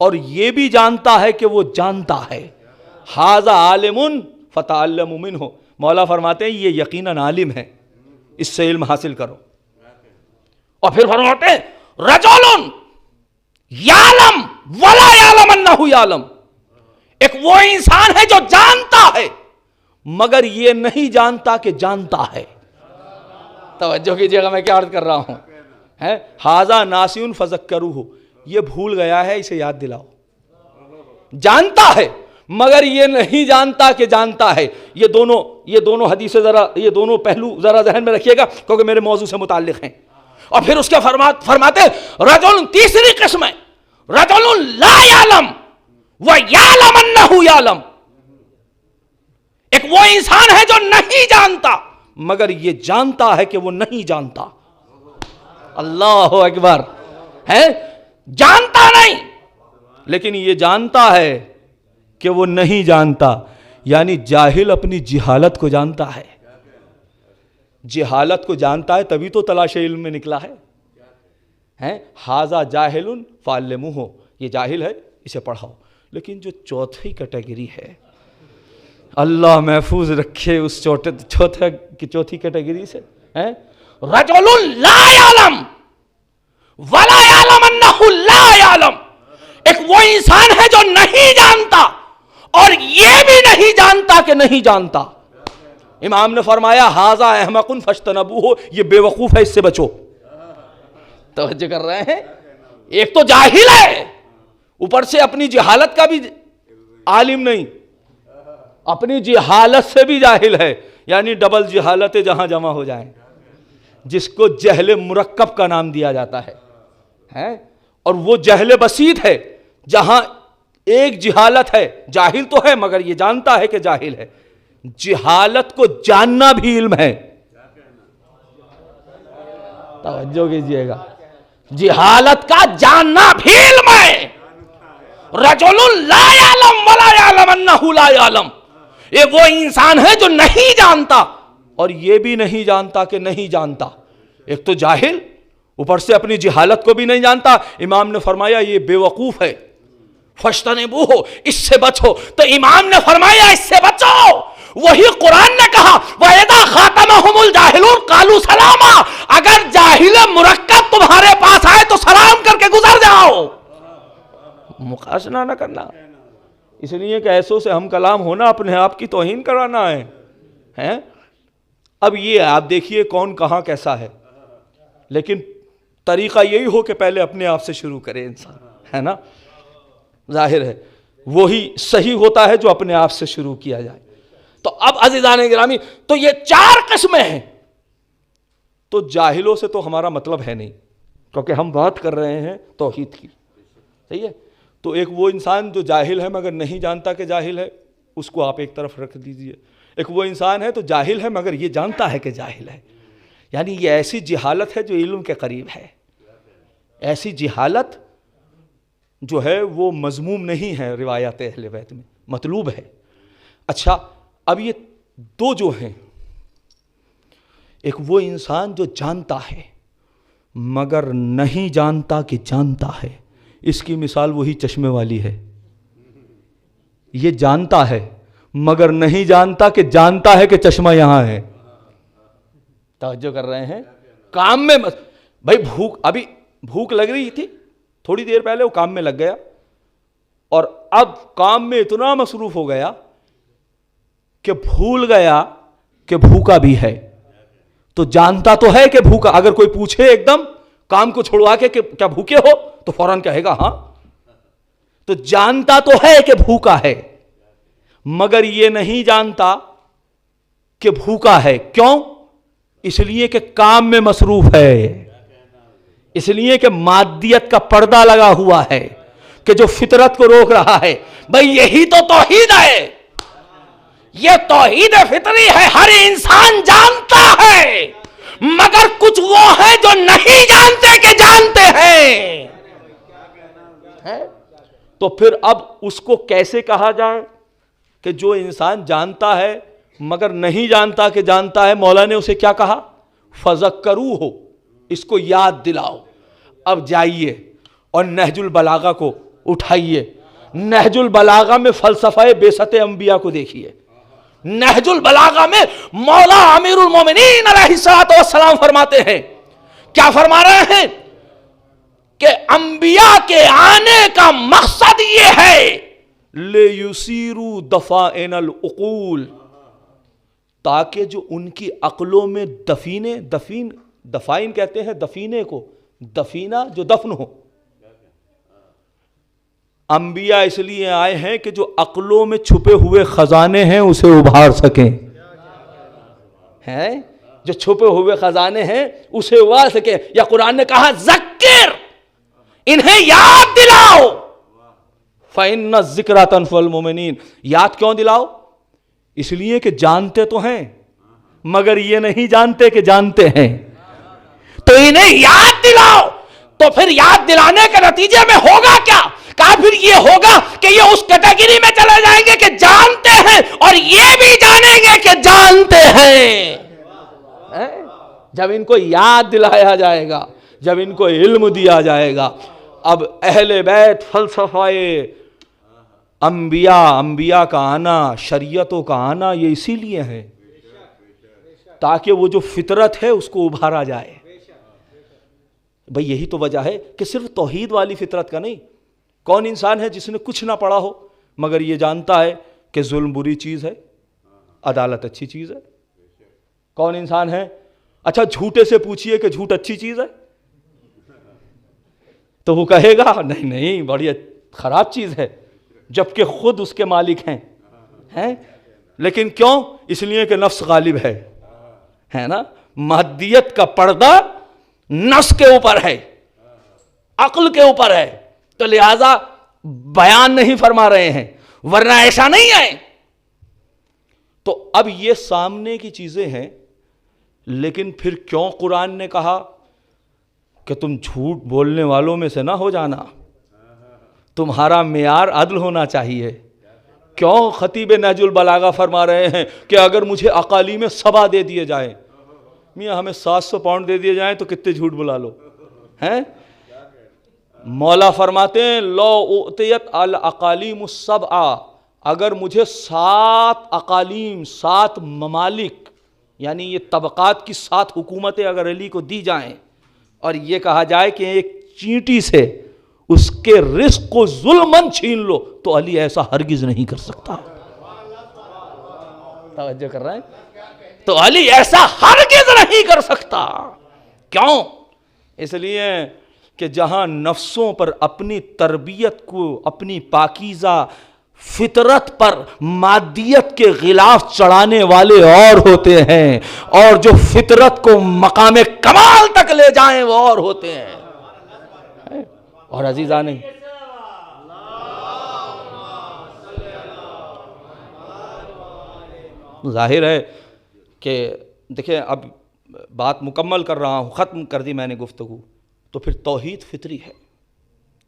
اور یہ بھی جانتا ہے کہ وہ جانتا ہے. ھذا عالم فتعلموا منہ. مولا فرماتے ہیں یہ یقیناً عالم ہے، اس سے علم حاصل کرو. اور پھر فرماتے ہیں رجل یعلم ولا یعلم انہ یعلم. ایک وہ انسان ہے جو جانتا ہے مگر یہ نہیں جانتا کہ جانتا ہے. توجہ کیجیے گا میں کیا عرض کر رہا ہوں. ھذا ناسی فذکروہ. یہ بھول گیا ہے، اسے یاد دلاؤ. جانتا ہے مگر یہ نہیں جانتا کہ جانتا ہے. یہ دونوں حدیثیں یہ دونوں پہلو ذرا ذہن میں رکھیے گا کیونکہ میرے موضوع سے متعلق ہیں. اور پھر اس کے فرماتے رجل، تیسری قسم ہے رجل لا یعلم و یعلم انہ یعلم. ایک وہ انسان ہے جو نہیں جانتا مگر یہ جانتا ہے کہ وہ نہیں جانتا. اللہ اکبر. ہے جانتا نہیں لیکن یہ جانتا ہے کہ وہ نہیں جانتا. یعنی جاہل اپنی جہالت کو جانتا ہے. جہالت کو جانتا ہے تبھی تو تلاش علم میں نکلا ہے. ھذا جاہل فعلموہ. یہ جاہل ہے، اسے پڑھاؤ. لیکن جو چوتھی کیٹیگری ہے، اللہ محفوظ رکھے اس چوتھی کیٹیگری سے. رجل لا یعلم ولا یعلم انہ لا یعلم. ایک وہ انسان ہے جو نہیں جانتا اور یہ بھی نہیں جانتا کہ نہیں جانتا. امام نے فرمایا ھذا احمق فاجتنبوہ. یہ بے وقوف ہے، اس سے بچو. توجہ کر رہے ہیں. ایک تو جاہل ہے، اوپر سے اپنی جہالت کا بھی عالم نہیں، اپنی جہالت سے بھی جاہل ہے. یعنی ڈبل جہالتیں جہاں جمع ہو جائیں، جس کو جہل مرکب کا نام دیا جاتا ہے. اور وہ جہل بسیط ہے جہاں ایک جہالت ہے. جاہل تو ہے مگر یہ جانتا ہے کہ جاہل ہے. جہالت کو جاننا بھی علم ہے. توجہ کیجئے گا. جہالت کا جاننا بھی علم ہے. رجل لا یعلم ولا یعلم انہ لا یعلم. یہ وہ انسان ہے جو نہیں جانتا اور یہ بھی نہیں جانتا کہ نہیں جانتا. ایک تو جاہل، اوپر سے اپنی جہالت کو بھی نہیں جانتا. امام نے فرمایا یہ بے وقوف ہے. فاجتنبوہ، اس سے بچو. تو امام نے فرمایا اس سے بچو. وہی قرآن نے کہا وَإِذَا خَاطَبَهُمُ الْجَاهِلُونَ قَالُوا سَلَامًا. اگر جاہل مرکب تمہارے پاس آئے تو سلام کر کے گزر جاؤ. مقاشنہ نہ کرنا. اس لیے کہ ایسوں سے ہم کلام ہونا اپنے آپ کی توہین کرانا ہے. اب یہ آپ دیکھیے کون کہاں کیسا ہے، لیکن طریقہ یہی ہو کہ پہلے اپنے آپ سے شروع کرے انسان، ہے نا. ظاہر ہے وہی صحیح ہوتا ہے جو اپنے آپ سے شروع کیا جائے. تو اب عزیزان گرامی، تو یہ 4 قسمیں ہیں. تو جاہلوں سے تو ہمارا مطلب ہے نہیں، کیونکہ ہم بات کر رہے ہیں توحید کی. صحیح ہے. تو ایک وہ انسان جو جاہل ہے مگر نہیں جانتا کہ جاہل ہے، اس کو آپ ایک طرف رکھ دیجئے. ایک وہ انسان ہے تو جاہل ہے مگر یہ جانتا ہے کہ جاہل ہے. یعنی یہ ایسی جہالت ہے جو علم کے قریب ہے. ایسی جہالت جو ہے وہ مذموم نہیں ہے، روایات اہل بیت میں مطلوب ہے. اچھا، اب یہ 2 جو ہیں، ایک وہ انسان جو جانتا ہے مگر نہیں جانتا کہ جانتا ہے. اس کی مثال وہی چشمے والی ہے. یہ جانتا ہے مگر نہیں جانتا کہ جانتا ہے کہ چشمہ یہاں ہے. توجہ کر رہے ہیں. کام میں بھائی ابھی بھوک لگ رہی تھی، تھوڑی دیر پہلے وہ کام میں لگ گیا اور اب کام میں اتنا مصروف ہو گیا کہ بھول گیا کہ بھوکا بھی ہے. تو جانتا تو ہے کہ بھوکا. اگر کوئی پوچھے ایک دم کام کو چھوڑوا کے کہ کیا بھوکے ہو تو فوراً کہے گا ہاں. تو جانتا تو ہے کہ بھوکا ہے مگر یہ نہیں جانتا کہ بھوکا ہے. کیوں؟ اس لیے کہ کام میں مصروف ہے. اس لیے کہ مادیت کا پردہ لگا ہوا ہے کہ جو فطرت کو روک رہا ہے. بھئی یہی تو توحید ہے. یہ توحید فطری ہے. ہر انسان جانتا ہے مگر کچھ وہ ہیں جو نہیں جانتے کہ جانتے ہیں. تو پھر اب اس کو کیسے کہا جائے کہ جو انسان جانتا ہے مگر نہیں جانتا کہ جانتا ہے؟ مولا نے اسے کیا کہا؟ فذکروہ، اس کو یاد دلاؤ۔ اب جائیے اور نہج البلاغہ کو اٹھائیے، نہج البلاغہ میں فلسفہ بعثت انبیاء کو دیکھیے۔ نہج البلاغہ میں مولا امیر المومنین علیہ الصلوۃ والسلام فرماتے ہیں، کیا فرما رہے ہیں؟ کہ انبیاء کے آنے کا مقصد یہ ہے لِيُثِيرُوا دَفَائِنَ الْعُقُولِ، تاکہ جو ان کی عقلوں میں دفائن کہتے ہیں دفینے کو، دفینہ جو دفن ہو۔ انبیاء اس لیے آئے ہیں کہ جو عقلوں میں چھپے ہوئے خزانے ہیں اسے ابھار سکیں، ہیں جو چھپے ہوئے خزانے ہیں اسے ابھار سکیں۔ یا قرآن نے کہا ذکر، انہیں یاد دلاؤ، فَإِنَّ الذِّكْرَىٰ تَنفَعُ الْمُؤْمِنِينَ۔ یاد کیوں دلاؤ؟ اس لیے کہ جانتے تو ہیں مگر یہ نہیں جانتے کہ جانتے ہیں، تو انہیں یاد دلاؤ۔ تو پھر یاد دلانے کے نتیجے میں ہوگا کیا؟ کہا پھر یہ ہوگا کہ یہ اس کیٹیگری میں چلے جائیں گے کہ جانتے ہیں اور یہ بھی جانیں گے کہ جانتے ہیں۔ جب ان کو یاد دلایا جائے گا، جب ان کو علم دیا جائے گا، اب اہل بیت فلسفہ انبیاء کا آنا، شریعتوں کا آنا، یہ اسی لیے ہے تاکہ وہ جو فطرت ہے اس کو ابھارا جائے۔ بھئی یہی تو وجہ ہے کہ صرف توحید والی فطرت کا نہیں۔ کون انسان ہے جس نے کچھ نہ پڑھا ہو مگر یہ جانتا ہے کہ ظلم بری چیز ہے، عدالت اچھی چیز ہے؟ کون انسان ہے؟ اچھا جھوٹے سے پوچھئے کہ جھوٹ اچھی چیز ہے تو وہ کہے گا نہیں بڑی خراب چیز ہے، جبکہ خود اس کے مالک ہیں۔ لیکن کیوں؟ اس لیے کہ نفس غالب ہے نا۔ مہدیت کا پردہ نفس کے اوپر ہے، عقل کے اوپر ہے، تو لہذا بیان نہیں فرما رہے ہیں، ورنہ ایسا نہیں ہے۔ تو اب یہ سامنے کی چیزیں ہیں، لیکن پھر کیوں قرآن نے کہا کہ تم جھوٹ بولنے والوں میں سے نہ ہو جانا، تمہارا معیار عدل ہونا چاہیے؟ کیوں خطیب نہج البلاغہ فرما رہے ہیں کہ اگر مجھے اقالیم سبا دے دیے جائیں، میاں ہمیں 700 پاؤنڈ دے دیے جائیں تو کتنے جھوٹ بلا لو، ہیں؟ مولا فرماتے ہیں لو اعطیت الاقالیم السبع، اگر مجھے 7 اقالیم، 7 ممالک، یعنی یہ طبقات کی 7 حکومتیں اگر علی کو دی جائیں اور یہ کہا جائے کہ ایک چینٹی سے اس کے رزق کو ظلماً چھین لو، تو علی ایسا ہرگز نہیں کر سکتا۔ توجہ کر رہے ہیں؟ تو علی ایسا ہرگز نہیں کر سکتا۔ کیوں؟ اس لیے کہ جہاں نفسوں پر اپنی تربیت کو، اپنی پاکیزہ فطرت پر مادیت کے غلاف چڑھانے والے اور ہوتے ہیں، اور جو فطرت کو مقام کمال تک لے جائیں وہ اور ہوتے ہیں۔ اور عزیزان، ظاہر ہے کہ دیکھیں اب بات مکمل کر رہا ہوں، ختم کر دی میں نے گفتگو، تو پھر توحید فطری ہے۔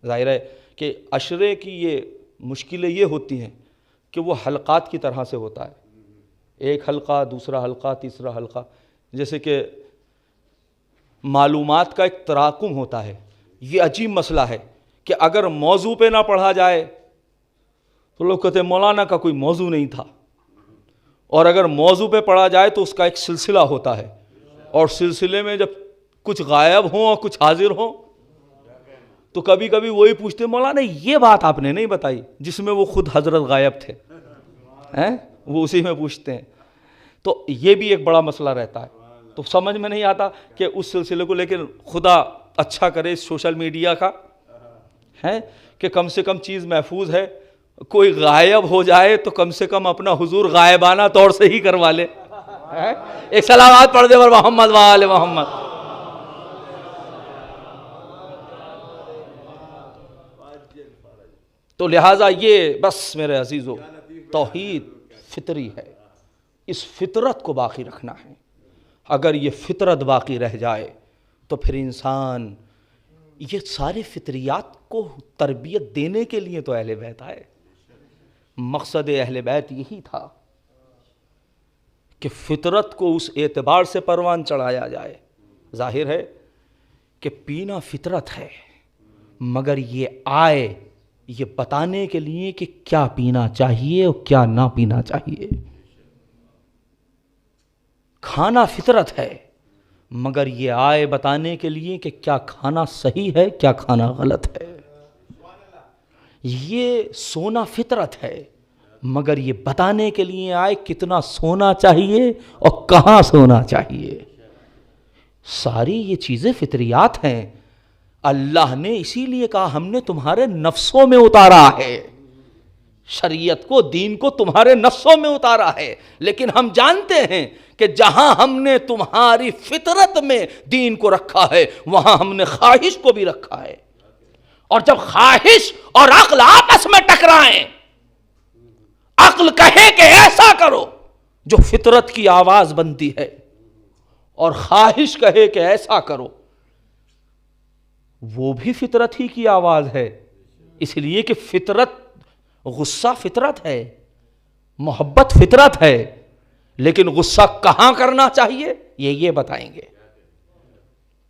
ظاہر ہے کہ عشرے کی یہ مشکلیں یہ ہوتی ہیں کہ وہ حلقات کی طرح سے ہوتا ہے، ایک حلقہ، دوسرا حلقہ، تیسرا حلقہ، جیسے کہ معلومات کا ایک تراکم ہوتا ہے۔ یہ عجیب مسئلہ ہے کہ اگر موضوع پہ نہ پڑھا جائے تو لوگ کہتے ہیں مولانا کا کوئی موضوع نہیں تھا، اور اگر موضوع پہ پڑھا جائے تو اس کا ایک سلسلہ ہوتا ہے، اور سلسلے میں جب کچھ غائب ہوں اور کچھ حاضر ہوں تو کبھی کبھی وہی پوچھتے ہیں مولانا یہ بات آپ نے نہیں بتائی، جس میں وہ خود حضرت غائب تھے، وہ اسی میں پوچھتے ہیں۔ تو یہ بھی ایک بڑا مسئلہ رہتا ہے، تو سمجھ میں نہیں آتا کہ اس سلسلے کو، لیکن خدا اچھا کرے سوشل میڈیا کا ہے کہ کم سے کم چیز محفوظ ہے، کوئی غائب ہو جائے تو کم سے کم اپنا حضور غائبانہ طور سے ہی کروا لے۔ ایک صلوات پڑھ دے پر محمد وآل محمد۔ تو لہٰذا یہ بس میرے عزیزو، توحید فطری ہے، اس فطرت کو باقی رکھنا ہے۔ اگر یہ فطرت باقی رہ جائے تو پھر انسان یہ سارے فطریات کو تربیت دینے کے لیے تو اہل بیت آئے. مقصد اہل بیت یہی تھا کہ فطرت کو اس اعتبار سے پروان چڑھایا جائے. ظاہر ہے کہ پینا فطرت ہے، مگر یہ آئے یہ بتانے کے لیے کہ کیا پینا چاہیے اور کیا نہ پینا چاہیے. کھانا فطرت ہے، مگر یہ آئے بتانے کے لیے کہ کیا کھانا صحیح ہے کیا کھانا غلط ہے. یہ سونا فطرت ہے، مگر یہ بتانے کے لیے آئے کتنا سونا چاہیے اور کہاں سونا چاہیے. ساری یہ چیزیں فطریات ہیں. اللہ نے اسی لیے کہا ہم نے تمہارے نفسوں میں اتارا ہے، شریعت کو دین کو تمہارے نفسوں میں اتارا ہے. لیکن ہم جانتے ہیں کہ جہاں ہم نے تمہاری فطرت میں دین کو رکھا ہے وہاں ہم نے خواہش کو بھی رکھا ہے. اور جب خواہش اور عقل آپس میں ٹکرائیں، عقل کہے کہ ایسا کرو جو فطرت کی آواز بنتی ہے، اور خواہش کہے کہ ایسا کرو وہ بھی فطرت ہی کی آواز ہے. اس لیے کہ فطرت، غصہ فطرت ہے، محبت فطرت ہے، لیکن غصہ کہاں کرنا چاہیے یہ بتائیں گے.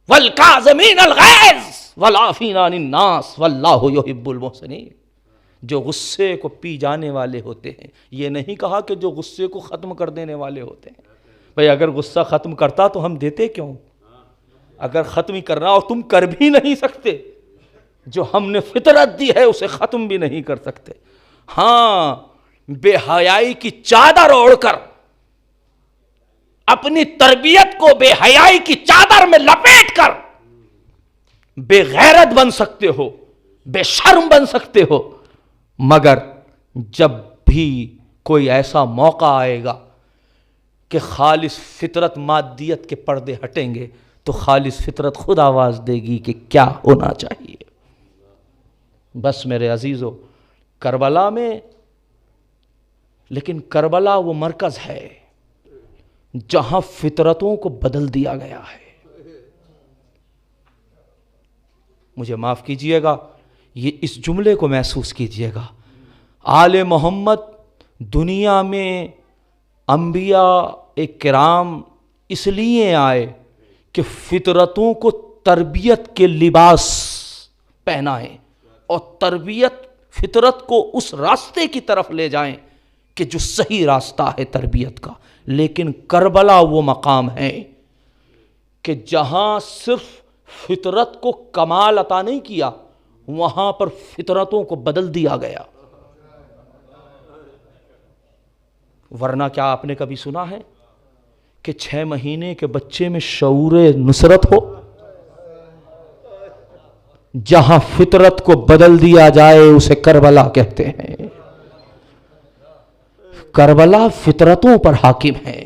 وَالْكَاظِمِينَ الْغَيْظَ وَالْعَافِينَ عَنِ النَّاسِ وَاللَّهُ يُحِبُّ الْمُحْسِنِينَ. جو غصے کو پی جانے والے ہوتے ہیں، یہ نہیں کہا کہ جو غصے کو ختم کر دینے والے ہوتے ہیں. بھئی اگر غصہ ختم کرتا تو ہم دیتے کیوں؟ اگر ختم ہی کرنا اور تم کر بھی نہیں سکتے، جو ہم نے فطرت دی ہے اسے ختم بھی نہیں کر سکتے. ہاں، بے حیائی کی چادر اوڑھ کر، اپنی تربیت کو بے حیائی کی چادر میں لپیٹ کر بے غیرت بن سکتے ہو، بے شرم بن سکتے ہو، مگر جب بھی کوئی ایسا موقع آئے گا کہ خالص فطرت مادیت کے پردے ہٹیں گے تو خالص فطرت خود آواز دے گی کہ کیا ہونا چاہیے. بس میرے عزیزو، کربلا میں، لیکن کربلا وہ مرکز ہے جہاں فطرتوں کو بدل دیا گیا ہے. مجھے معاف کیجئے گا، یہ اس جملے کو محسوس کیجئے گا. آل محمد دنیا میں انبیاء کرام اس لیے آئے کہ فطرتوں کو تربیت کے لباس پہنائیں اور تربیت فطرت کو اس راستے کی طرف لے جائیں کہ جو صحیح راستہ ہے تربیت کا. لیکن کربلا وہ مقام ہے کہ جہاں صرف فطرت کو کمال عطا نہیں کیا، وہاں پر فطرتوں کو بدل دیا گیا. ورنہ کیا آپ نے کبھی سنا ہے کہ 6 مہینے کے بچے میں شعور نصرت ہو؟ جہاں فطرت کو بدل دیا جائے اسے کربلا کہتے ہیں. کربلا فطرتوں پر حاکم ہے.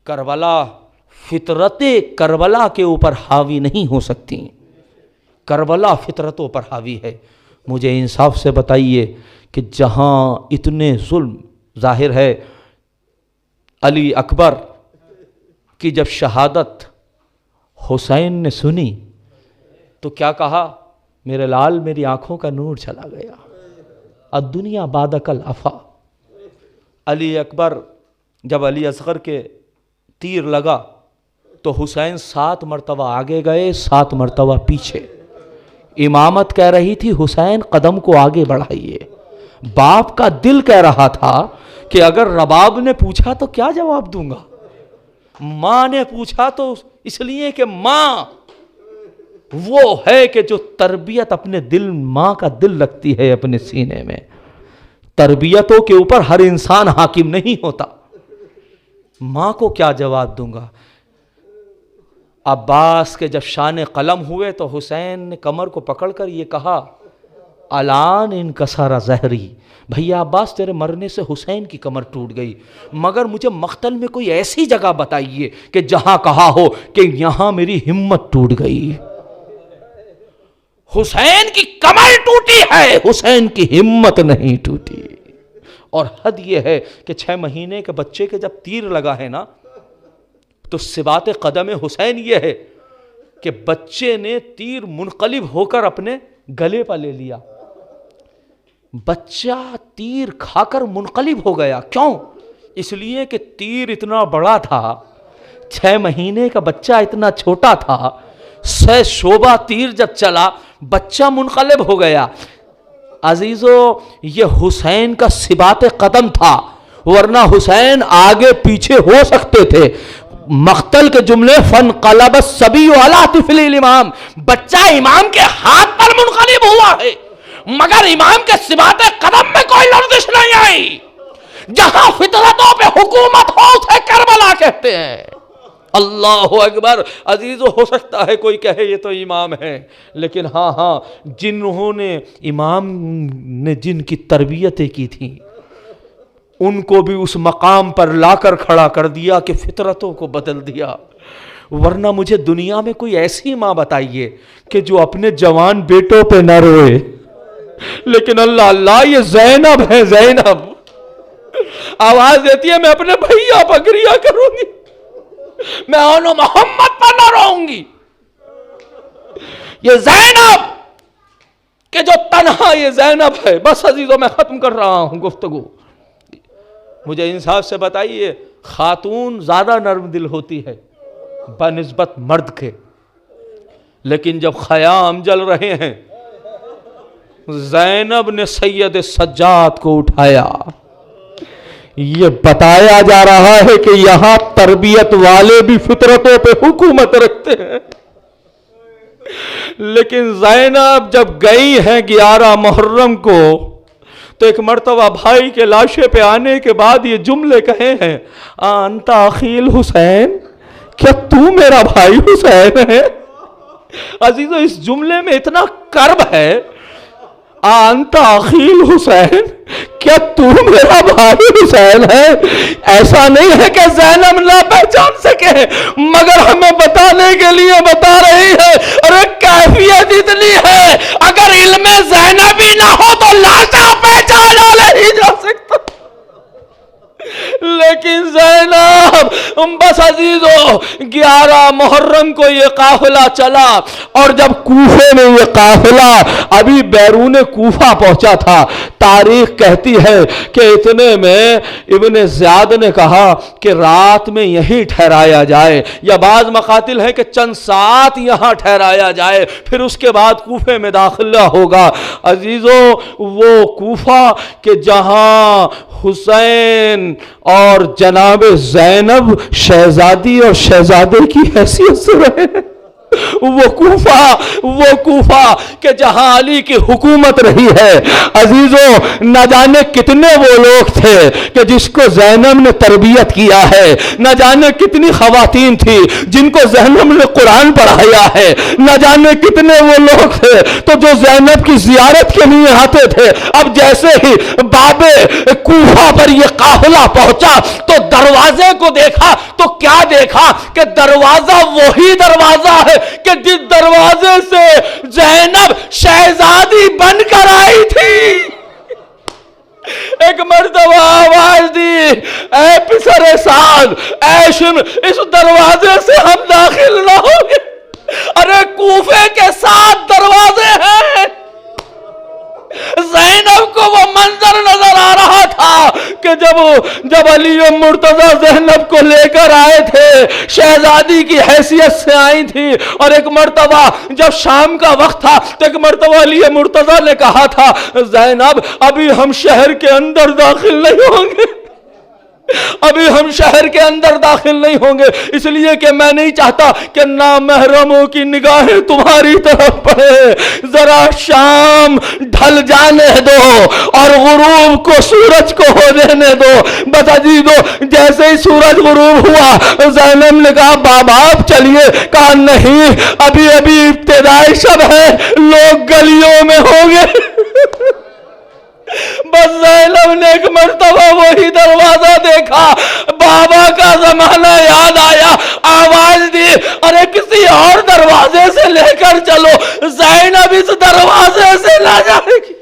کربلا فطرتیں کربلا کے اوپر حاوی نہیں ہو سکتی. کربلا فطرتوں پر حاوی ہے. مجھے انصاف سے بتائیے کہ جہاں اتنے ظلم، ظاہر ہے علی اکبر کی جب شہادت حسین نے سنی تو کیا کہا؟ میرے لال میری آنکھوں کا نور چلا گیا، الدنیا بعدک الافا. علی اکبر جب علی اصغر کے تیر لگا تو حسین 7 مرتبہ آگے گئے، 7 مرتبہ پیچھے. امامت کہہ رہی تھی حسین قدم کو آگے بڑھائیے. باپ کا دل کہہ رہا تھا کہ اگر رباب نے پوچھا تو کیا جواب دوں گا. ماں نے پوچھا تو اس لیے کہ ماں وہ ہے کہ جو تربیت اپنے دل، ماں کا دل رکھتی ہے اپنے سینے میں. تربیتوں کے اوپر ہر انسان حاکم نہیں ہوتا. ماں کو کیا جواب دوں گا. عباس کے جب شان قلم ہوئے تو حسین نے کمر کو پکڑ کر یہ کہا، الان انکسر ظہری. بھیا عباس تیرے مرنے سے حسین کی کمر ٹوٹ گئی، مگر مجھے مقتل میں کوئی ایسی جگہ بتائیے کہ جہاں کہا ہو کہ یہاں میری ہمت ٹوٹ گئی. حسین کی کمر ٹوٹی ہے، حسین کی ہمت نہیں ٹوٹی. اور حد یہ ہے کہ 6 مہینے کے بچے کے جب تیر لگا ہے نا تو ثبات قدم حسین یہ ہے کہ بچے نے تیر منقلب ہو کر اپنے گلے پر لے لیا. بچہ تیر کھا کر منقلب ہو گیا. کیوں؟ اس لیے کہ تیر اتنا بڑا تھا, 6 مہینے کا بچہ اتنا چھوٹا تھا, 6 شعبہ تیر جب چلا بچہ منقلب ہو گیا. عزیزو یہ حسین کا ثبات قدم تھا, ورنہ حسین آگے پیچھے ہو سکتے تھے. مقتل کے جملے فانقلب الصبی علی طفل الامام, بچہ امام کے ہاتھ پر منقلب ہوا ہے, مگر امام کے ثبات قدم میں کوئی لرزش نہیں آئی. جہاں فطرتوں پہ حکومت ہو اسے کربلا کہتے ہیں. اللہ اکبر. عزیزو ہو سکتا ہے کوئی کہے یہ تو امام ہے, لیکن ہاں جنہوں نے امام نے جن کی تربیتیں کی تھیں ان کو بھی اس مقام پر لا کر کھڑا کر دیا کہ فطرتوں کو بدل دیا. ورنہ مجھے دنیا میں کوئی ایسی ماں بتائیے کہ جو اپنے جوان بیٹوں پہ نہ روئے, لیکن اللہ یہ زینب ہے, زینب آواز دیتی ہے میں اپنے بھیا پر گریہ کروں گی, میں آل محمد پر نہ رہوں گی. یہ زینب کہ جو تنہا یہ زینب ہے. بس عزیزوں میں ختم کر رہا ہوں گفتگو. مجھے انصاف سے بتائیے, خاتون زیادہ نرم دل ہوتی ہے بنسبت مرد کے, لیکن جب خیام جل رہے ہیں زینب نے سید سجاد کو اٹھایا. یہ بتایا جا رہا ہے کہ یہاں تربیت والے بھی فطرتوں پہ حکومت رکھتے ہیں. لیکن زینب جب گئی ہیں 11 محرم کو تو ایک مرتبہ بھائی کے لاشے پہ آنے کے بعد یہ جملے کہے ہیں, انت اخیل حسین, کیا تو میرا بھائی حسین ہے؟ عزیزو اس جملے میں اتنا کرب ہے, انت اخیل حسین, کیا تو میرا بھائی حسین ہے. ایسا نہیں ہے کہ زینب نہ پہچان سکے, مگر ہمیں بتانے کے لیے بتا رہی ہے. ارے کیفیت اتنی ہے, اگر علم زینبی نہ ہو تو لاشا پہچانا نہیں جا سکتا. لیکن زینب بس عزیزو 11 محرم کو یہ قافلہ چلا, اور جب کوفے میں یہ قافلہ ابھی بیرون کوفہ پہنچا تھا, تاریخ کہتی ہے کہ اتنے میں ابن زیاد نے کہا کہ رات میں یہیں ٹھہرایا جائے, یا بعض مقاتل ہے کہ چند ساعت یہاں ٹھہرایا جائے, پھر اس کے بعد کوفے میں داخلہ ہوگا. عزیزو وہ کوفہ کہ جہاں حسین اور جناب زینب شہزادی اور شہزادے کی حیثیت سے رہے, وہ کوفہ کہ جہاں علی کی حکومت رہی ہے. عزیزو نہ جانے کتنے وہ لوگ تھے کہ جس کو زینب نے تربیت کیا ہے, نہ جانے کتنی خواتین تھی جن کو زینب نے قرآن پڑھایا ہے, نہ جانے کتنے وہ لوگ تھے تو جو زینب کی زیارت کے لیے آتے تھے. اب جیسے ہی باب کوفہ پر یہ قافلہ پہنچا تو دروازے کو دیکھا تو کیا دیکھا کہ دروازہ وہی دروازہ ہے کہ جس دروازے سے زینب شہزادی بن کر آئی تھی. ایک مرتبہ آواز دی, اے پسر سعد, اے شم, اس دروازے سے ہم داخل نہ ہوں گے. ارے کوفے کے 7 دروازے ہیں. زینب کو وہ منظر نظر آ رہا تھا کہ جب علی مرتضی زینب کو لے کر آئے تھے, شہزادی کی حیثیت سے آئی تھی, اور ایک مرتبہ جب شام کا وقت تھا تو ایک مرتبہ علی مرتضی نے کہا تھا, زینب ابھی ہم شہر کے اندر داخل نہیں ہوں گے, ابھی ہم شہر کے اندر داخل نہیں ہوں گے, اس لیے کہ میں نہیں چاہتا کہ نامحرموں کی نگاہیں تمہاری طرف پڑے. ذرا شام ڈھل جانے دو اور غروب کو سورج کو ہو دینے دو. بس عزیزو جیسے ہی سورج غروب ہوا زینب نے کہا بابا آپ چلیے. کہا نہیں, ابھی ابتدائی شب ہے, لوگ گلیوں میں ہوں گے. بس زینب نے ایک مرتبہ وہی دروازہ دیکھا, بابا کا زمانہ یاد آیا, آواز دی, ارے کسی اور دروازے سے لے کر چلو, زینب اس دروازے سے نہ جائے گی.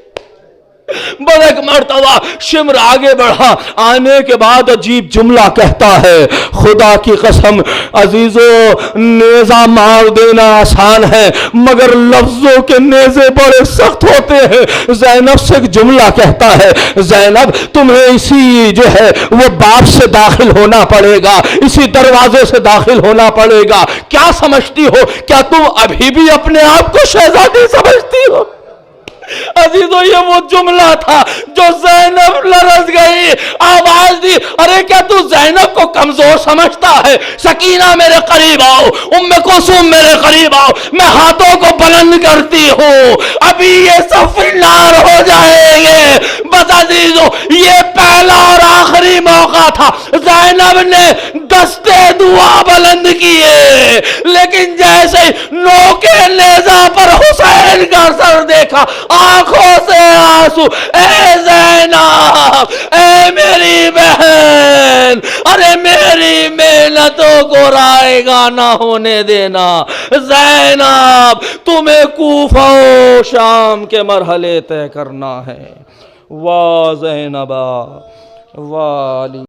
بس ایک مرتبہ شمر آگے بڑھا، آنے کے بعد عجیب جملہ کہتا ہے، خدا کی قسم عزیزو نیزہ مار دینا آسان ہے مگر لفظوں کے نیزے بڑے سخت ہوتے ہیں۔ زینب سے ایک جملہ کہتا ہے، زینب تمہیں اسی جو ہے وہ باب سے داخل ہونا پڑے گا، اسی دروازے سے داخل ہونا پڑے گا۔ کیا سمجھتی ہو؟ کیا تم ابھی بھی اپنے آپ کو شہزادی سمجھتی ہو؟ عزیزو یہ وہ جملہ تھا جو زینب لرز گئی، آواز دی، ارے کیا تو زینب کو کمزور سمجھتا ہے؟ سکینہ میرے قریب آؤ، ام کلثوم میرے قریب آؤ، میں ہاتھوں کو بلند کرتی ہوں، ابھی یہ سب فنار ہو جائیں گے۔ بس عزیزو یہ پہلا اور آخری موقع تھا، زینب نے دستے دعا بلند کیے، لیکن جیسے نوکے نیزہ پر حسین کا سر دیکھا، آنکھوں سے آنسو، اے زینب، اے میری بہن، ارے میری محنتوں کو رائے گا نہ ہونے دینا۔ زینب تمہیں کوفہ و شام کے مرحلے طے کرنا ہے۔ واہ زینبا واہ علی۔